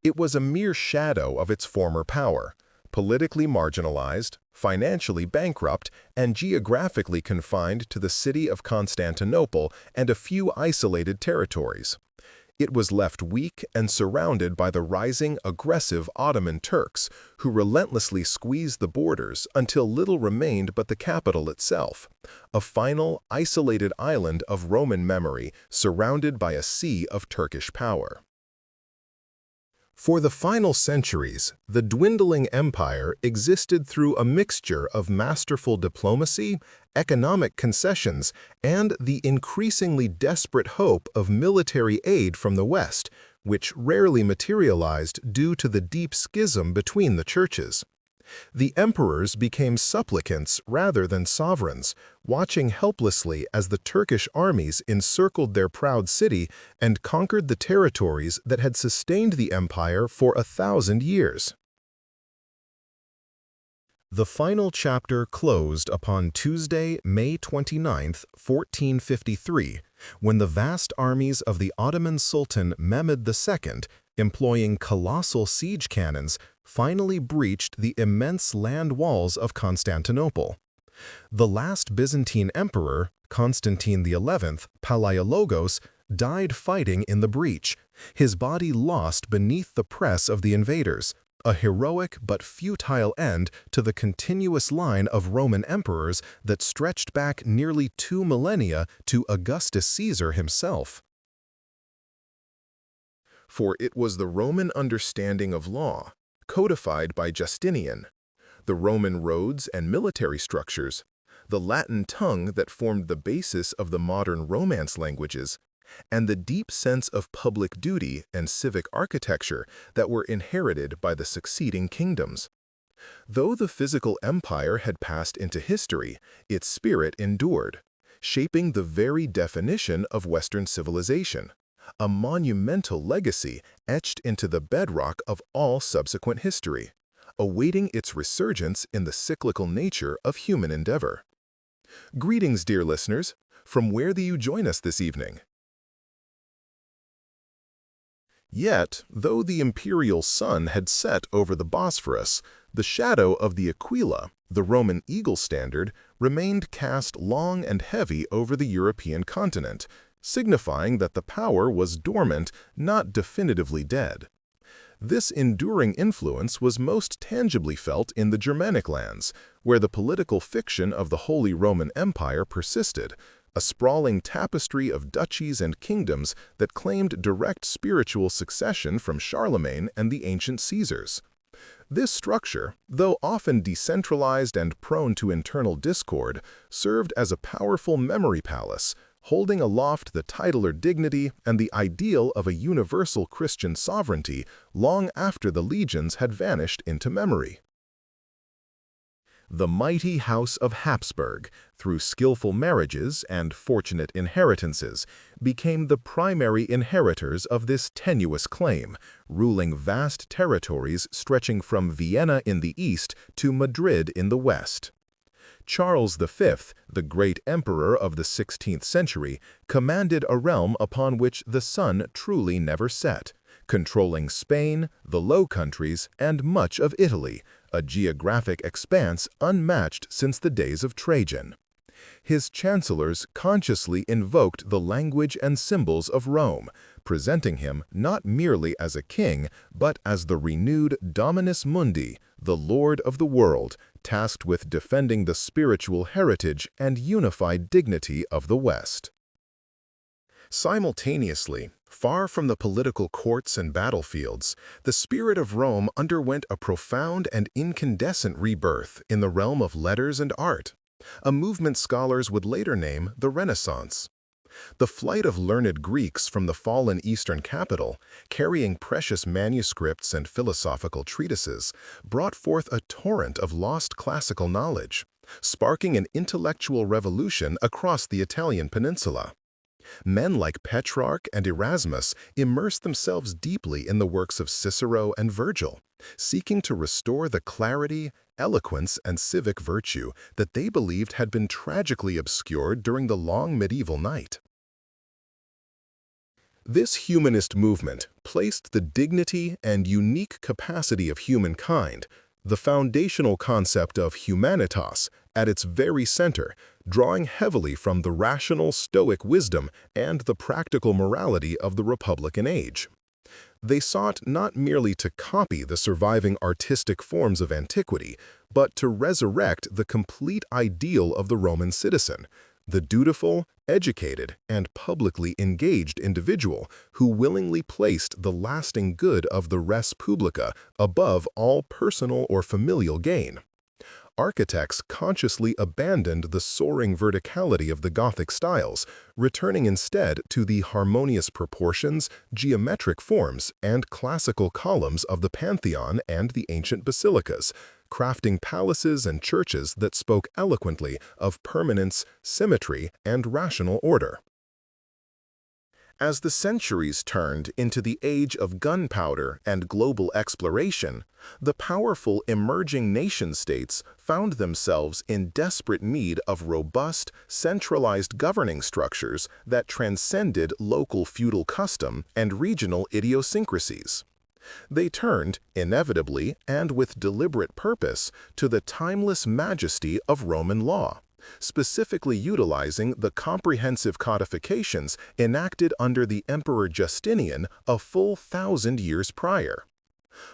[SPEAKER 1] it was a mere shadow of its former power, politically marginalized, financially bankrupt, and geographically confined to the city of Constantinople and a few isolated territories. It was left weak and surrounded by the rising, aggressive Ottoman Turks, who relentlessly squeezed the borders until little remained but the capital itself, a final, isolated island of Roman memory surrounded by a sea of Turkish power. For the final centuries, the dwindling empire existed through a mixture of masterful diplomacy, economic concessions, and the increasingly desperate hope of military aid from the West, which rarely materialized due to the deep schism between the churches. The emperors became supplicants rather than sovereigns, watching helplessly as the Turkish armies encircled their proud city and conquered the territories that had sustained the empire for 1,000 years. The final chapter closed upon Tuesday, May 29, 1453, when the vast armies of the Ottoman Sultan Mehmed II, employing colossal siege cannons, finally breached the immense land walls of Constantinople. The last Byzantine emperor, Constantine XI, Palaiologos, died fighting in the breach, his body lost beneath the press of the invaders, a heroic but futile end to the continuous line of Roman emperors that stretched back nearly 2 millennia to Augustus Caesar himself. For it was the Roman understanding of law, codified by Justinian, the Roman roads and military structures, the Latin tongue that formed the basis of the modern Romance languages, and the deep sense of public duty and civic architecture that were inherited by the succeeding kingdoms. Though the physical empire had passed into history, its spirit endured, shaping the very definition of Western civilization, a monumental legacy etched into the bedrock of all subsequent history, awaiting its resurgence in the cyclical nature of human endeavor. Greetings, dear listeners. From where do you join us this evening? Yet, though the imperial sun had set over the Bosphorus, the shadow of the Aquila, the Roman eagle standard, remained cast long and heavy over the European continent, signifying that the power was dormant, not definitively dead. This enduring influence was most tangibly felt in the Germanic lands, where the political fiction of the Holy Roman Empire persisted, a sprawling tapestry of duchies and kingdoms that claimed direct spiritual succession from Charlemagne and the ancient Caesars. This structure, though often decentralized and prone to internal discord, served as a powerful memory palace, holding aloft the titular dignity and the ideal of a universal Christian sovereignty long after the legions had vanished into memory. The mighty House of Habsburg, through skillful marriages and fortunate inheritances, became the primary inheritors of this tenuous claim, ruling vast territories stretching from Vienna in the east to Madrid in the west. Charles V, the great emperor of the 16th century, commanded a realm upon which the sun truly never set, controlling Spain, the Low Countries, and much of Italy, a geographic expanse unmatched since the days of Trajan. His chancellors consciously invoked the language and symbols of Rome, presenting him not merely as a king, but as the renewed Dominus Mundi, the Lord of the world, tasked with defending the spiritual heritage and unified dignity of the West. Simultaneously, far from the political courts and battlefields, the spirit of Rome underwent a profound and incandescent rebirth in the realm of letters and art, a movement scholars would later name the Renaissance. The flight of learned Greeks from the fallen Eastern capital, carrying precious manuscripts and philosophical treatises, brought forth a torrent of lost classical knowledge, sparking an intellectual revolution across the Italian peninsula. Men like Petrarch and Erasmus immersed themselves deeply in the works of Cicero and Virgil, seeking to restore the clarity, eloquence, and civic virtue that they believed had been tragically obscured during the long medieval night. This humanist movement placed the dignity and unique capacity of humankind, the foundational concept of humanitas at its very center, drawing heavily from the rational Stoic wisdom and the practical morality of the Republican age. They sought not merely to copy the surviving artistic forms of antiquity, but to resurrect the complete ideal of the Roman citizen, the dutiful, educated, and publicly engaged individual who willingly placed the lasting good of the res publica above all personal or familial gain. Architects consciously abandoned the soaring verticality of the Gothic styles, returning instead to the harmonious proportions, geometric forms, and classical columns of the Pantheon and the ancient basilicas, crafting palaces and churches that spoke eloquently of permanence, symmetry, and rational order. As the centuries turned into the age of gunpowder and global exploration, the powerful emerging nation-states found themselves in desperate need of robust, centralized governing structures that transcended local feudal custom and regional idiosyncrasies. They turned, inevitably and with deliberate purpose, to the timeless majesty of Roman law, specifically utilizing the comprehensive codifications enacted under the Emperor Justinian a full 1,000 years prior.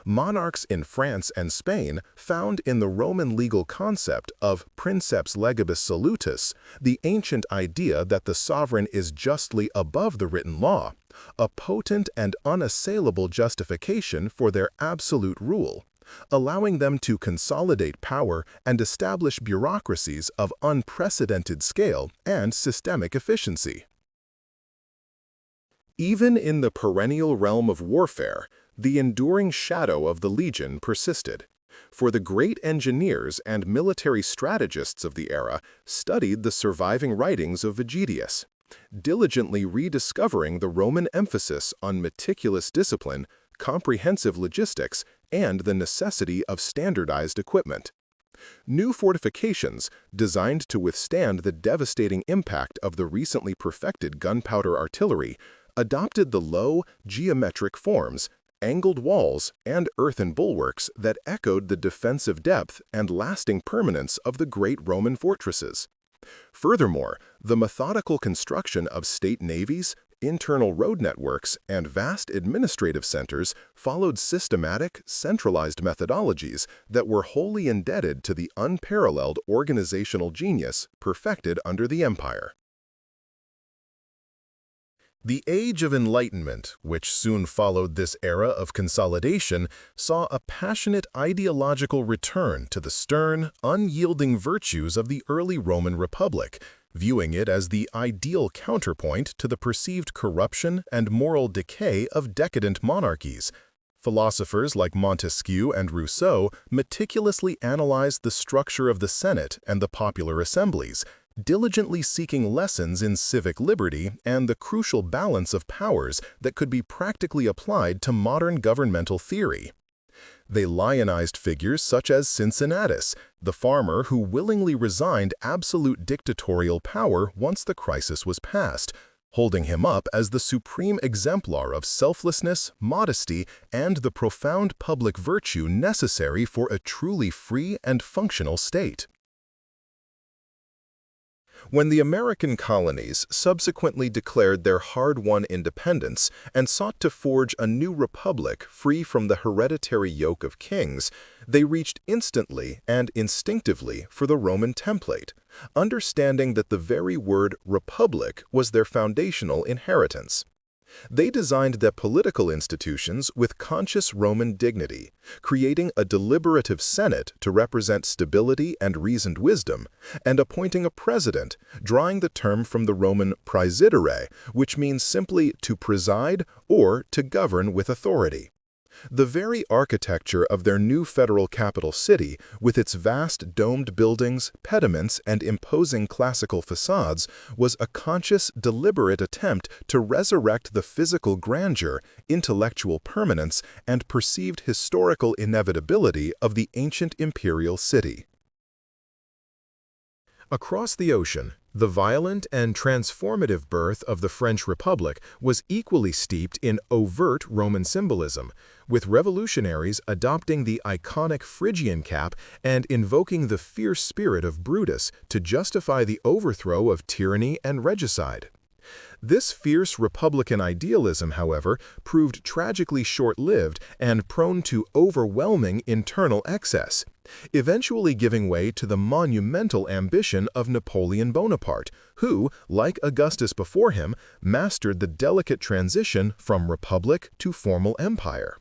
[SPEAKER 1] Monarchs in France and Spain found in the Roman legal concept of princeps legibus solutus, the ancient idea that the sovereign is justly above the written law, a potent and unassailable justification for their absolute rule, allowing them to consolidate power and establish bureaucracies of unprecedented scale and systemic efficiency. Even in the perennial realm of warfare, the enduring shadow of the legion persisted, for the great engineers and military strategists of the era studied the surviving writings of Vegetius, diligently rediscovering the Roman emphasis on meticulous discipline, comprehensive logistics, and the necessity of standardized equipment. New fortifications, designed to withstand the devastating impact of the recently perfected gunpowder artillery, adopted the low, geometric forms, angled walls, and earthen bulwarks that echoed the defensive depth and lasting permanence of the great Roman fortresses. Furthermore, the methodical construction of state navies, internal road networks, and vast administrative centers followed systematic, centralized methodologies that were wholly indebted to the unparalleled organizational genius perfected under the empire. The Age of Enlightenment, which soon followed this era of consolidation, saw a passionate ideological return to the stern, unyielding virtues of the early Roman Republic, viewing it as the ideal counterpoint to the perceived corruption and moral decay of decadent monarchies. Philosophers like Montesquieu and Rousseau meticulously analyzed the structure of the Senate and the popular assemblies, diligently seeking lessons in civic liberty and the crucial balance of powers that could be practically applied to modern governmental theory. They lionized figures such as Cincinnatus, the farmer who willingly resigned absolute dictatorial power once the crisis was past, holding him up as the supreme exemplar of selflessness, modesty, and the profound public virtue necessary for a truly free and functional state. When the American colonies subsequently declared their hard-won independence and sought to forge a new republic free from the hereditary yoke of kings, they reached instantly and instinctively for the Roman template, understanding that the very word republic was their foundational inheritance. They designed their political institutions with conscious Roman dignity, creating a deliberative Senate to represent stability and reasoned wisdom, and appointing a president, drawing the term from the Roman praesidere, which means simply to preside or to govern with authority. The very architecture of their new federal capital city, with its vast domed buildings, pediments, and imposing classical facades, was a conscious, deliberate attempt to resurrect the physical grandeur, intellectual permanence, and perceived historical inevitability of the ancient imperial city. Across the ocean, The violent and transformative birth of the French Republic was equally steeped in overt Roman symbolism, with revolutionaries adopting the iconic Phrygian cap and invoking the fierce spirit of Brutus to justify the overthrow of tyranny and regicide. This fierce republican idealism, however, proved tragically short-lived and prone to overwhelming internal excess, eventually giving way to the monumental ambition of Napoleon Bonaparte, who, like Augustus before him, mastered the delicate transition from republic to formal empire.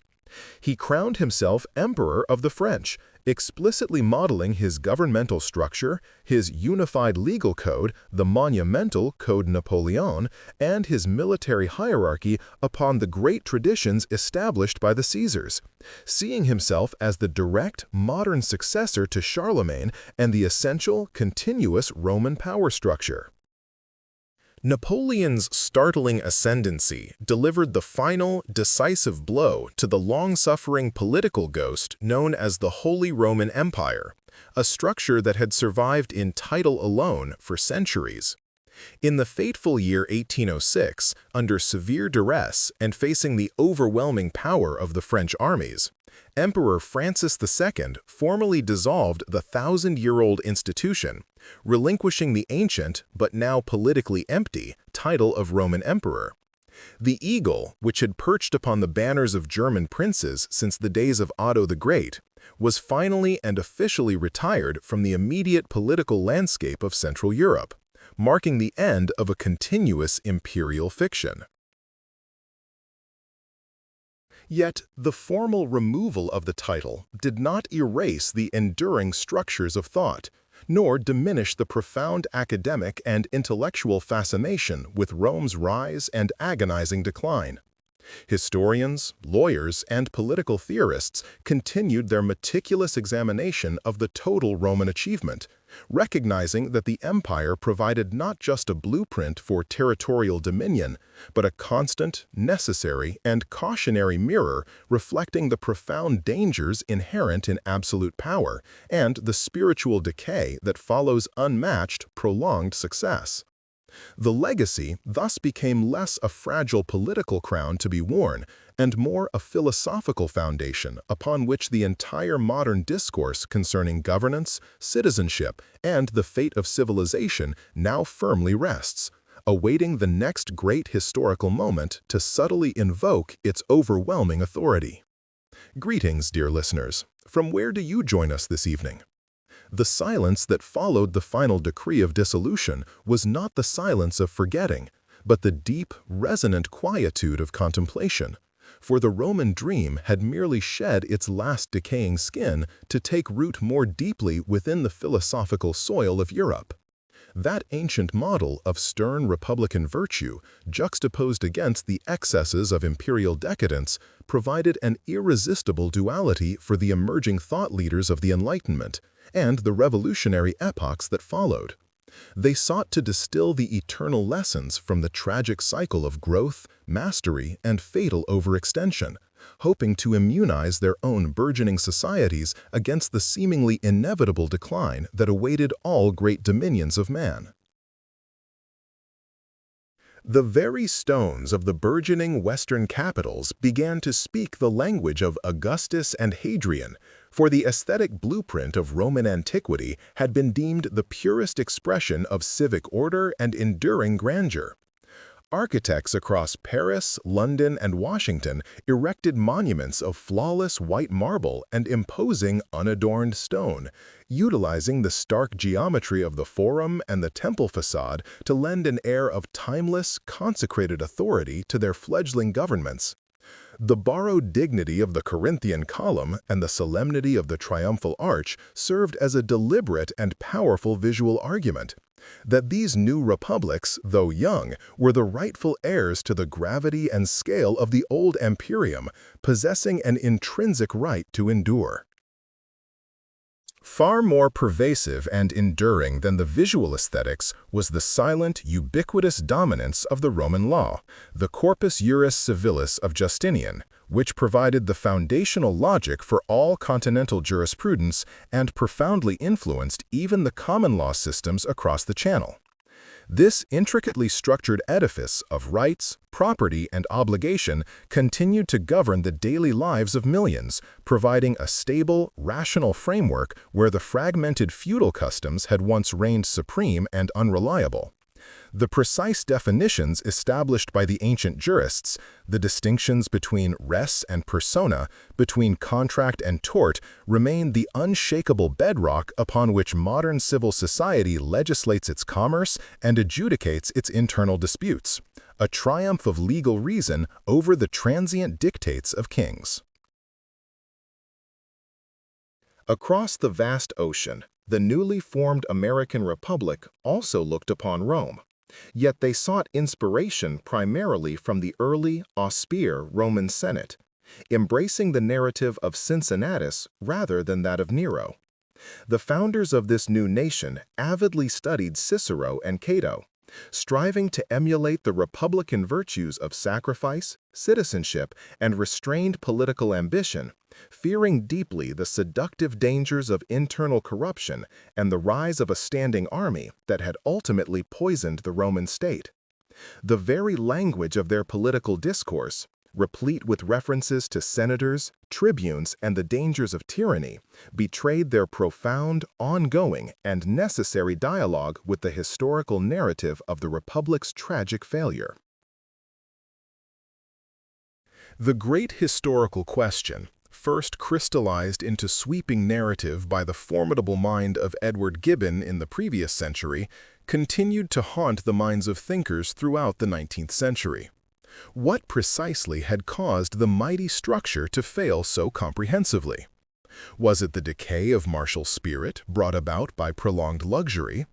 [SPEAKER 1] He crowned himself Emperor of the French, explicitly modeling his governmental structure, his unified legal code, the monumental Code Napoleon, and his military hierarchy upon the great traditions established by the Caesars, seeing himself as the direct, modern successor to Charlemagne and the essential, continuous Roman power structure. Napoleon's startling ascendancy delivered the final, decisive blow to the long-suffering political ghost known as the Holy Roman Empire, a structure that had survived in title alone for centuries. In the fateful year 1806, under severe duress and facing the overwhelming power of the French armies, Emperor Francis II formally dissolved the thousand-year-old institution, relinquishing the ancient, but now politically empty, title of Roman Emperor. The eagle, which had perched upon the banners of German princes since the days of Otto the Great, was finally and officially retired from the immediate political landscape of Central Europe, marking the end of a continuous imperial fiction. Yet, the formal removal of the title did not erase the enduring structures of thought, nor diminish the profound academic and intellectual fascination with Rome's rise and agonizing decline. Historians, lawyers, and political theorists continued their meticulous examination of the total Roman achievement, recognizing that the empire provided not just a blueprint for territorial dominion, but a constant, necessary, and cautionary mirror reflecting the profound dangers inherent in absolute power and the spiritual decay that follows unmatched, prolonged success. The legacy thus became less a fragile political crown to be worn and more a philosophical foundation upon which the entire modern discourse concerning governance, citizenship, and the fate of civilization now firmly rests, awaiting the next great historical moment to subtly invoke its overwhelming authority. Greetings, dear listeners. From where do you join us this evening? The silence that followed the final decree of dissolution was not the silence of forgetting, but the deep, resonant quietude of contemplation, for the Roman dream had merely shed its last decaying skin to take root more deeply within the philosophical soil of Europe. That ancient model of stern republican virtue, juxtaposed against the excesses of imperial decadence, provided an irresistible duality for the emerging thought leaders of the Enlightenment and the revolutionary epochs that followed. They sought to distill the eternal lessons from the tragic cycle of growth, mastery, and fatal overextension, hoping to immunize their own burgeoning societies against the seemingly inevitable decline that awaited all great dominions of man. The very stones of the burgeoning Western capitals began to speak the language of Augustus and Hadrian, for the aesthetic blueprint of Roman antiquity had been deemed the purest expression of civic order and enduring grandeur. Architects across Paris, London, and Washington erected monuments of flawless white marble and imposing unadorned stone, utilizing the stark geometry of the Forum and the Temple facade to lend an air of timeless, consecrated authority to their fledgling governments. The borrowed dignity of the Corinthian column and the solemnity of the triumphal arch served as a deliberate and powerful visual argument that these new republics, though young, were the rightful heirs to the gravity and scale of the old imperium, possessing an intrinsic right to endure. Far more pervasive and enduring than the visual aesthetics was the silent, ubiquitous dominance of the Roman law, the Corpus Juris Civilis of Justinian, which provided the foundational logic for all continental jurisprudence and profoundly influenced even the common law systems across the Channel. This intricately structured edifice of rights, property, and obligation continued to govern the daily lives of millions, providing a stable, rational framework where the fragmented feudal customs had once reigned supreme and unreliable. The precise definitions established by the ancient jurists, the distinctions between res and persona, between contract and tort, remain the unshakable bedrock upon which modern civil society legislates its commerce and adjudicates its internal disputes, a triumph of legal reason over the transient dictates of kings. Across the vast ocean, the newly formed American Republic also looked upon Rome. Yet they sought inspiration primarily from the early, austere Roman Senate, embracing the narrative of Cincinnatus rather than that of Nero. The founders of this new nation avidly studied Cicero and Cato, striving to emulate the republican virtues of sacrifice, citizenship, and restrained political ambition, fearing deeply the seductive dangers of internal corruption and the rise of a standing army that had ultimately poisoned the Roman state. The very language of their political discourse, replete with references to senators, tribunes, and the dangers of tyranny, betrayed their profound, ongoing, and necessary dialogue with the historical narrative of the Republic's tragic failure. The great historical question, first crystallized into sweeping narrative by the formidable mind of Edward Gibbon in the previous century, continued to haunt the minds of thinkers throughout the 19th century. What precisely had caused the mighty structure to fail so comprehensively? Was it the decay of martial spirit brought about by prolonged luxury?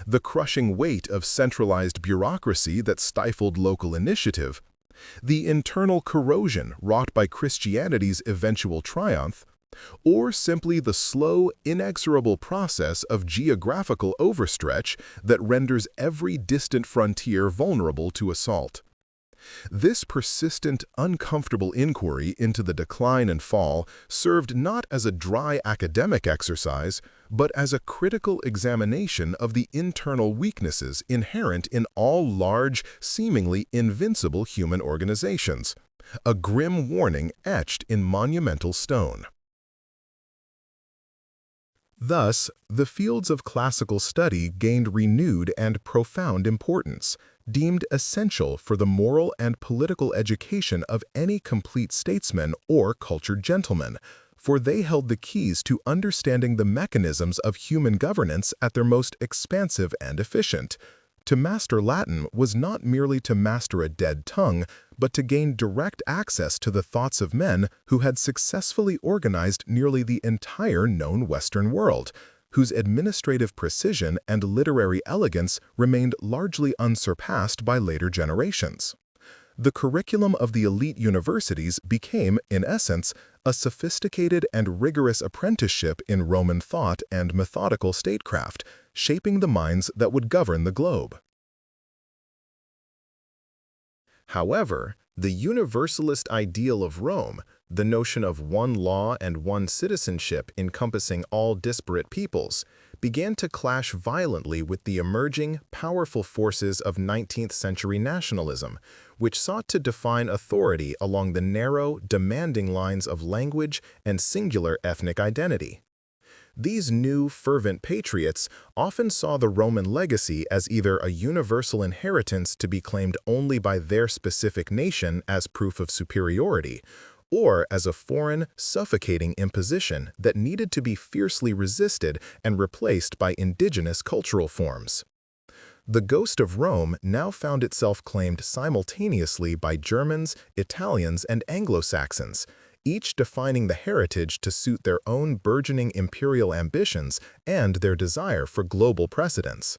[SPEAKER 1] The crushing weight of centralized bureaucracy that stifled local initiative? The internal corrosion wrought by Christianity's eventual triumph? Or simply the slow, inexorable process of geographical overstretch that renders every distant frontier vulnerable to assault? This persistent, uncomfortable inquiry into the decline and fall served not as a dry academic exercise, but as a critical examination of the internal weaknesses inherent in all large, seemingly invincible human organizations, a grim warning etched in monumental stone. Thus, the fields of classical study gained renewed and profound importance, deemed essential for the moral and political education of any complete statesman or cultured gentleman, for they held the keys to understanding the mechanisms of human governance at their most expansive and efficient. To master Latin was not merely to master a dead tongue, but to gain direct access to the thoughts of men who had successfully organized nearly the entire known Western world, whose administrative precision and literary elegance remained largely unsurpassed by later generations. The curriculum of the elite universities became, in essence, a sophisticated and rigorous apprenticeship in Roman thought and methodical statecraft, shaping the minds that would govern the globe. However, the universalist ideal of Rome, the notion of one law and one citizenship encompassing all disparate peoples, began to clash violently with the emerging, powerful forces of 19th-century nationalism, which sought to define authority along the narrow, demanding lines of language and singular ethnic identity. These new, fervent patriots often saw the Roman legacy as either a universal inheritance to be claimed only by their specific nation as proof of superiority, or as a foreign, suffocating imposition that needed to be fiercely resisted and replaced by indigenous cultural forms. The ghost of Rome now found itself claimed simultaneously by Germans, Italians, and Anglo-Saxons, each defining the heritage to suit their own burgeoning imperial ambitions and their desire for global precedence.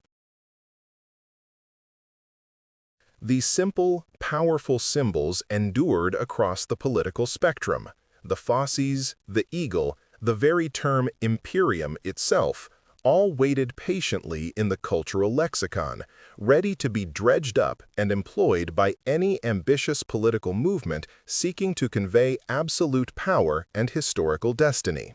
[SPEAKER 1] These simple, powerful symbols endured across the political spectrum. The fasces, the eagle, the very term imperium itself, all waited patiently in the cultural lexicon, ready to be dredged up and employed by any ambitious political movement seeking to convey absolute power and historical destiny.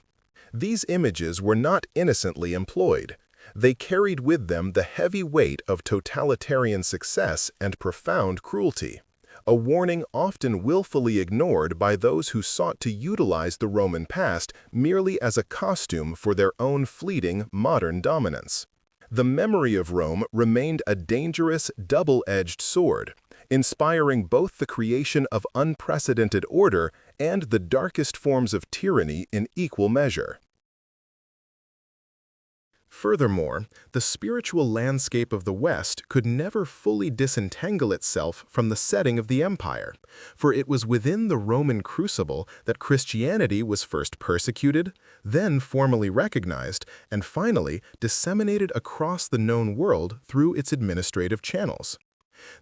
[SPEAKER 1] These images were not innocently employed. They carried with them the heavy weight of totalitarian success and profound cruelty, a warning often willfully ignored by those who sought to utilize the Roman past merely as a costume for their own fleeting modern dominance. The memory of Rome remained a dangerous, double-edged sword, inspiring both the creation of unprecedented order and the darkest forms of tyranny in equal measure. Furthermore, the spiritual landscape of the West could never fully disentangle itself from the setting of the empire, for it was within the Roman crucible that Christianity was first persecuted, then formally recognized, and finally disseminated across the known world through its administrative channels.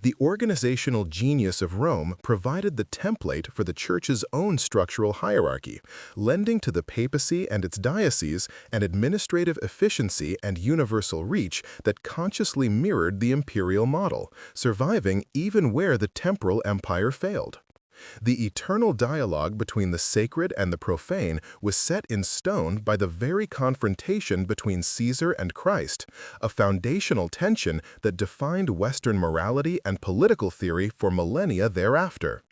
[SPEAKER 1] The organizational genius of Rome provided the template for the Church's own structural hierarchy, lending to the papacy and its dioceses an administrative efficiency and universal reach that consciously mirrored the imperial model, surviving even where the temporal empire failed. The eternal dialogue between the sacred and the profane was set in stone by the very confrontation between Caesar and Christ, a foundational tension that defined Western morality and political theory for millennia thereafter.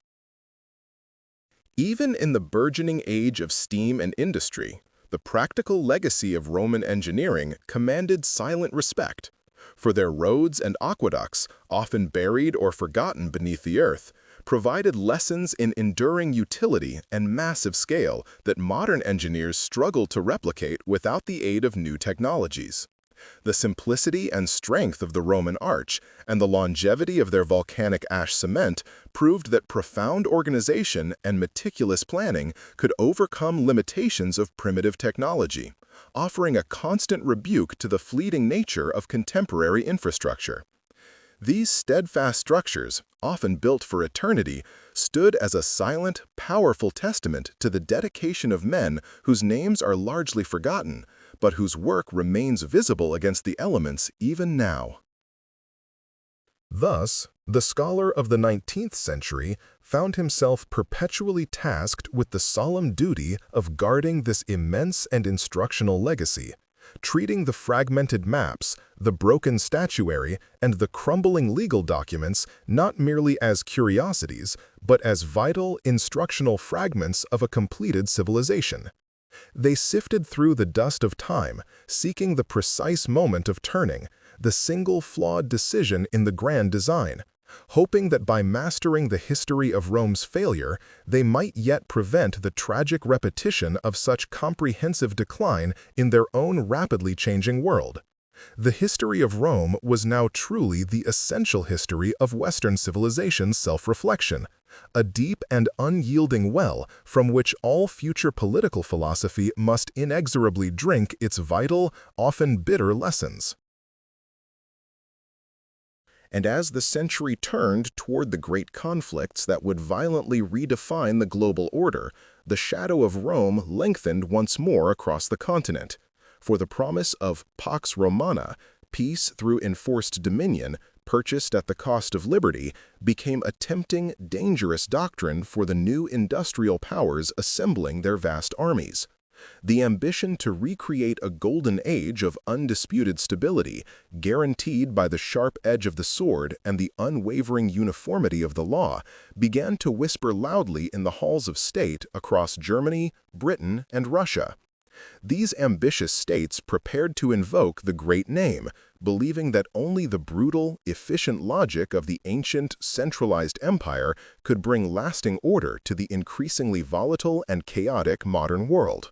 [SPEAKER 1] Even in the burgeoning age of steam and industry, the practical legacy of Roman engineering commanded silent respect. For their roads and aqueducts, often buried or forgotten beneath the earth, provided lessons in enduring utility and massive scale that modern engineers struggle to replicate without the aid of new technologies. The simplicity and strength of the Roman arch and the longevity of their volcanic ash cement proved that profound organization and meticulous planning could overcome limitations of primitive technology, offering a constant rebuke to the fleeting nature of contemporary infrastructure. These steadfast structures, often built for eternity, stood as a silent, powerful testament to the dedication of men whose names are largely forgotten, but whose work remains visible against the elements even now. Thus, the scholar of the 19th century found himself perpetually tasked with the solemn duty of guarding this immense and instructional legacy, treating the fragmented maps, the broken statuary, and the crumbling legal documents not merely as curiosities, but as vital, instructional fragments of a completed civilization. They sifted through the dust of time, seeking the precise moment of turning, the single flawed decision in the grand design, hoping that by mastering the history of Rome's failure, they might yet prevent the tragic repetition of such comprehensive decline in their own rapidly changing world. The history of Rome was now truly the essential history of Western civilization's self-reflection, a deep and unyielding well from which all future political philosophy must inexorably drink its vital, often bitter lessons. And as the century turned toward the great conflicts that would violently redefine the global order, the shadow of Rome lengthened once more across the continent. For the promise of Pax Romana, peace through enforced dominion, purchased at the cost of liberty, became a tempting, dangerous doctrine for the new industrial powers assembling their vast armies. The ambition to recreate a golden age of undisputed stability, guaranteed by the sharp edge of the sword and the unwavering uniformity of the law, began to whisper loudly in the halls of state across Germany, Britain, and Russia. These ambitious states prepared to invoke the great name, believing that only the brutal, efficient logic of the ancient, centralized empire could bring lasting order to the increasingly volatile and chaotic modern world.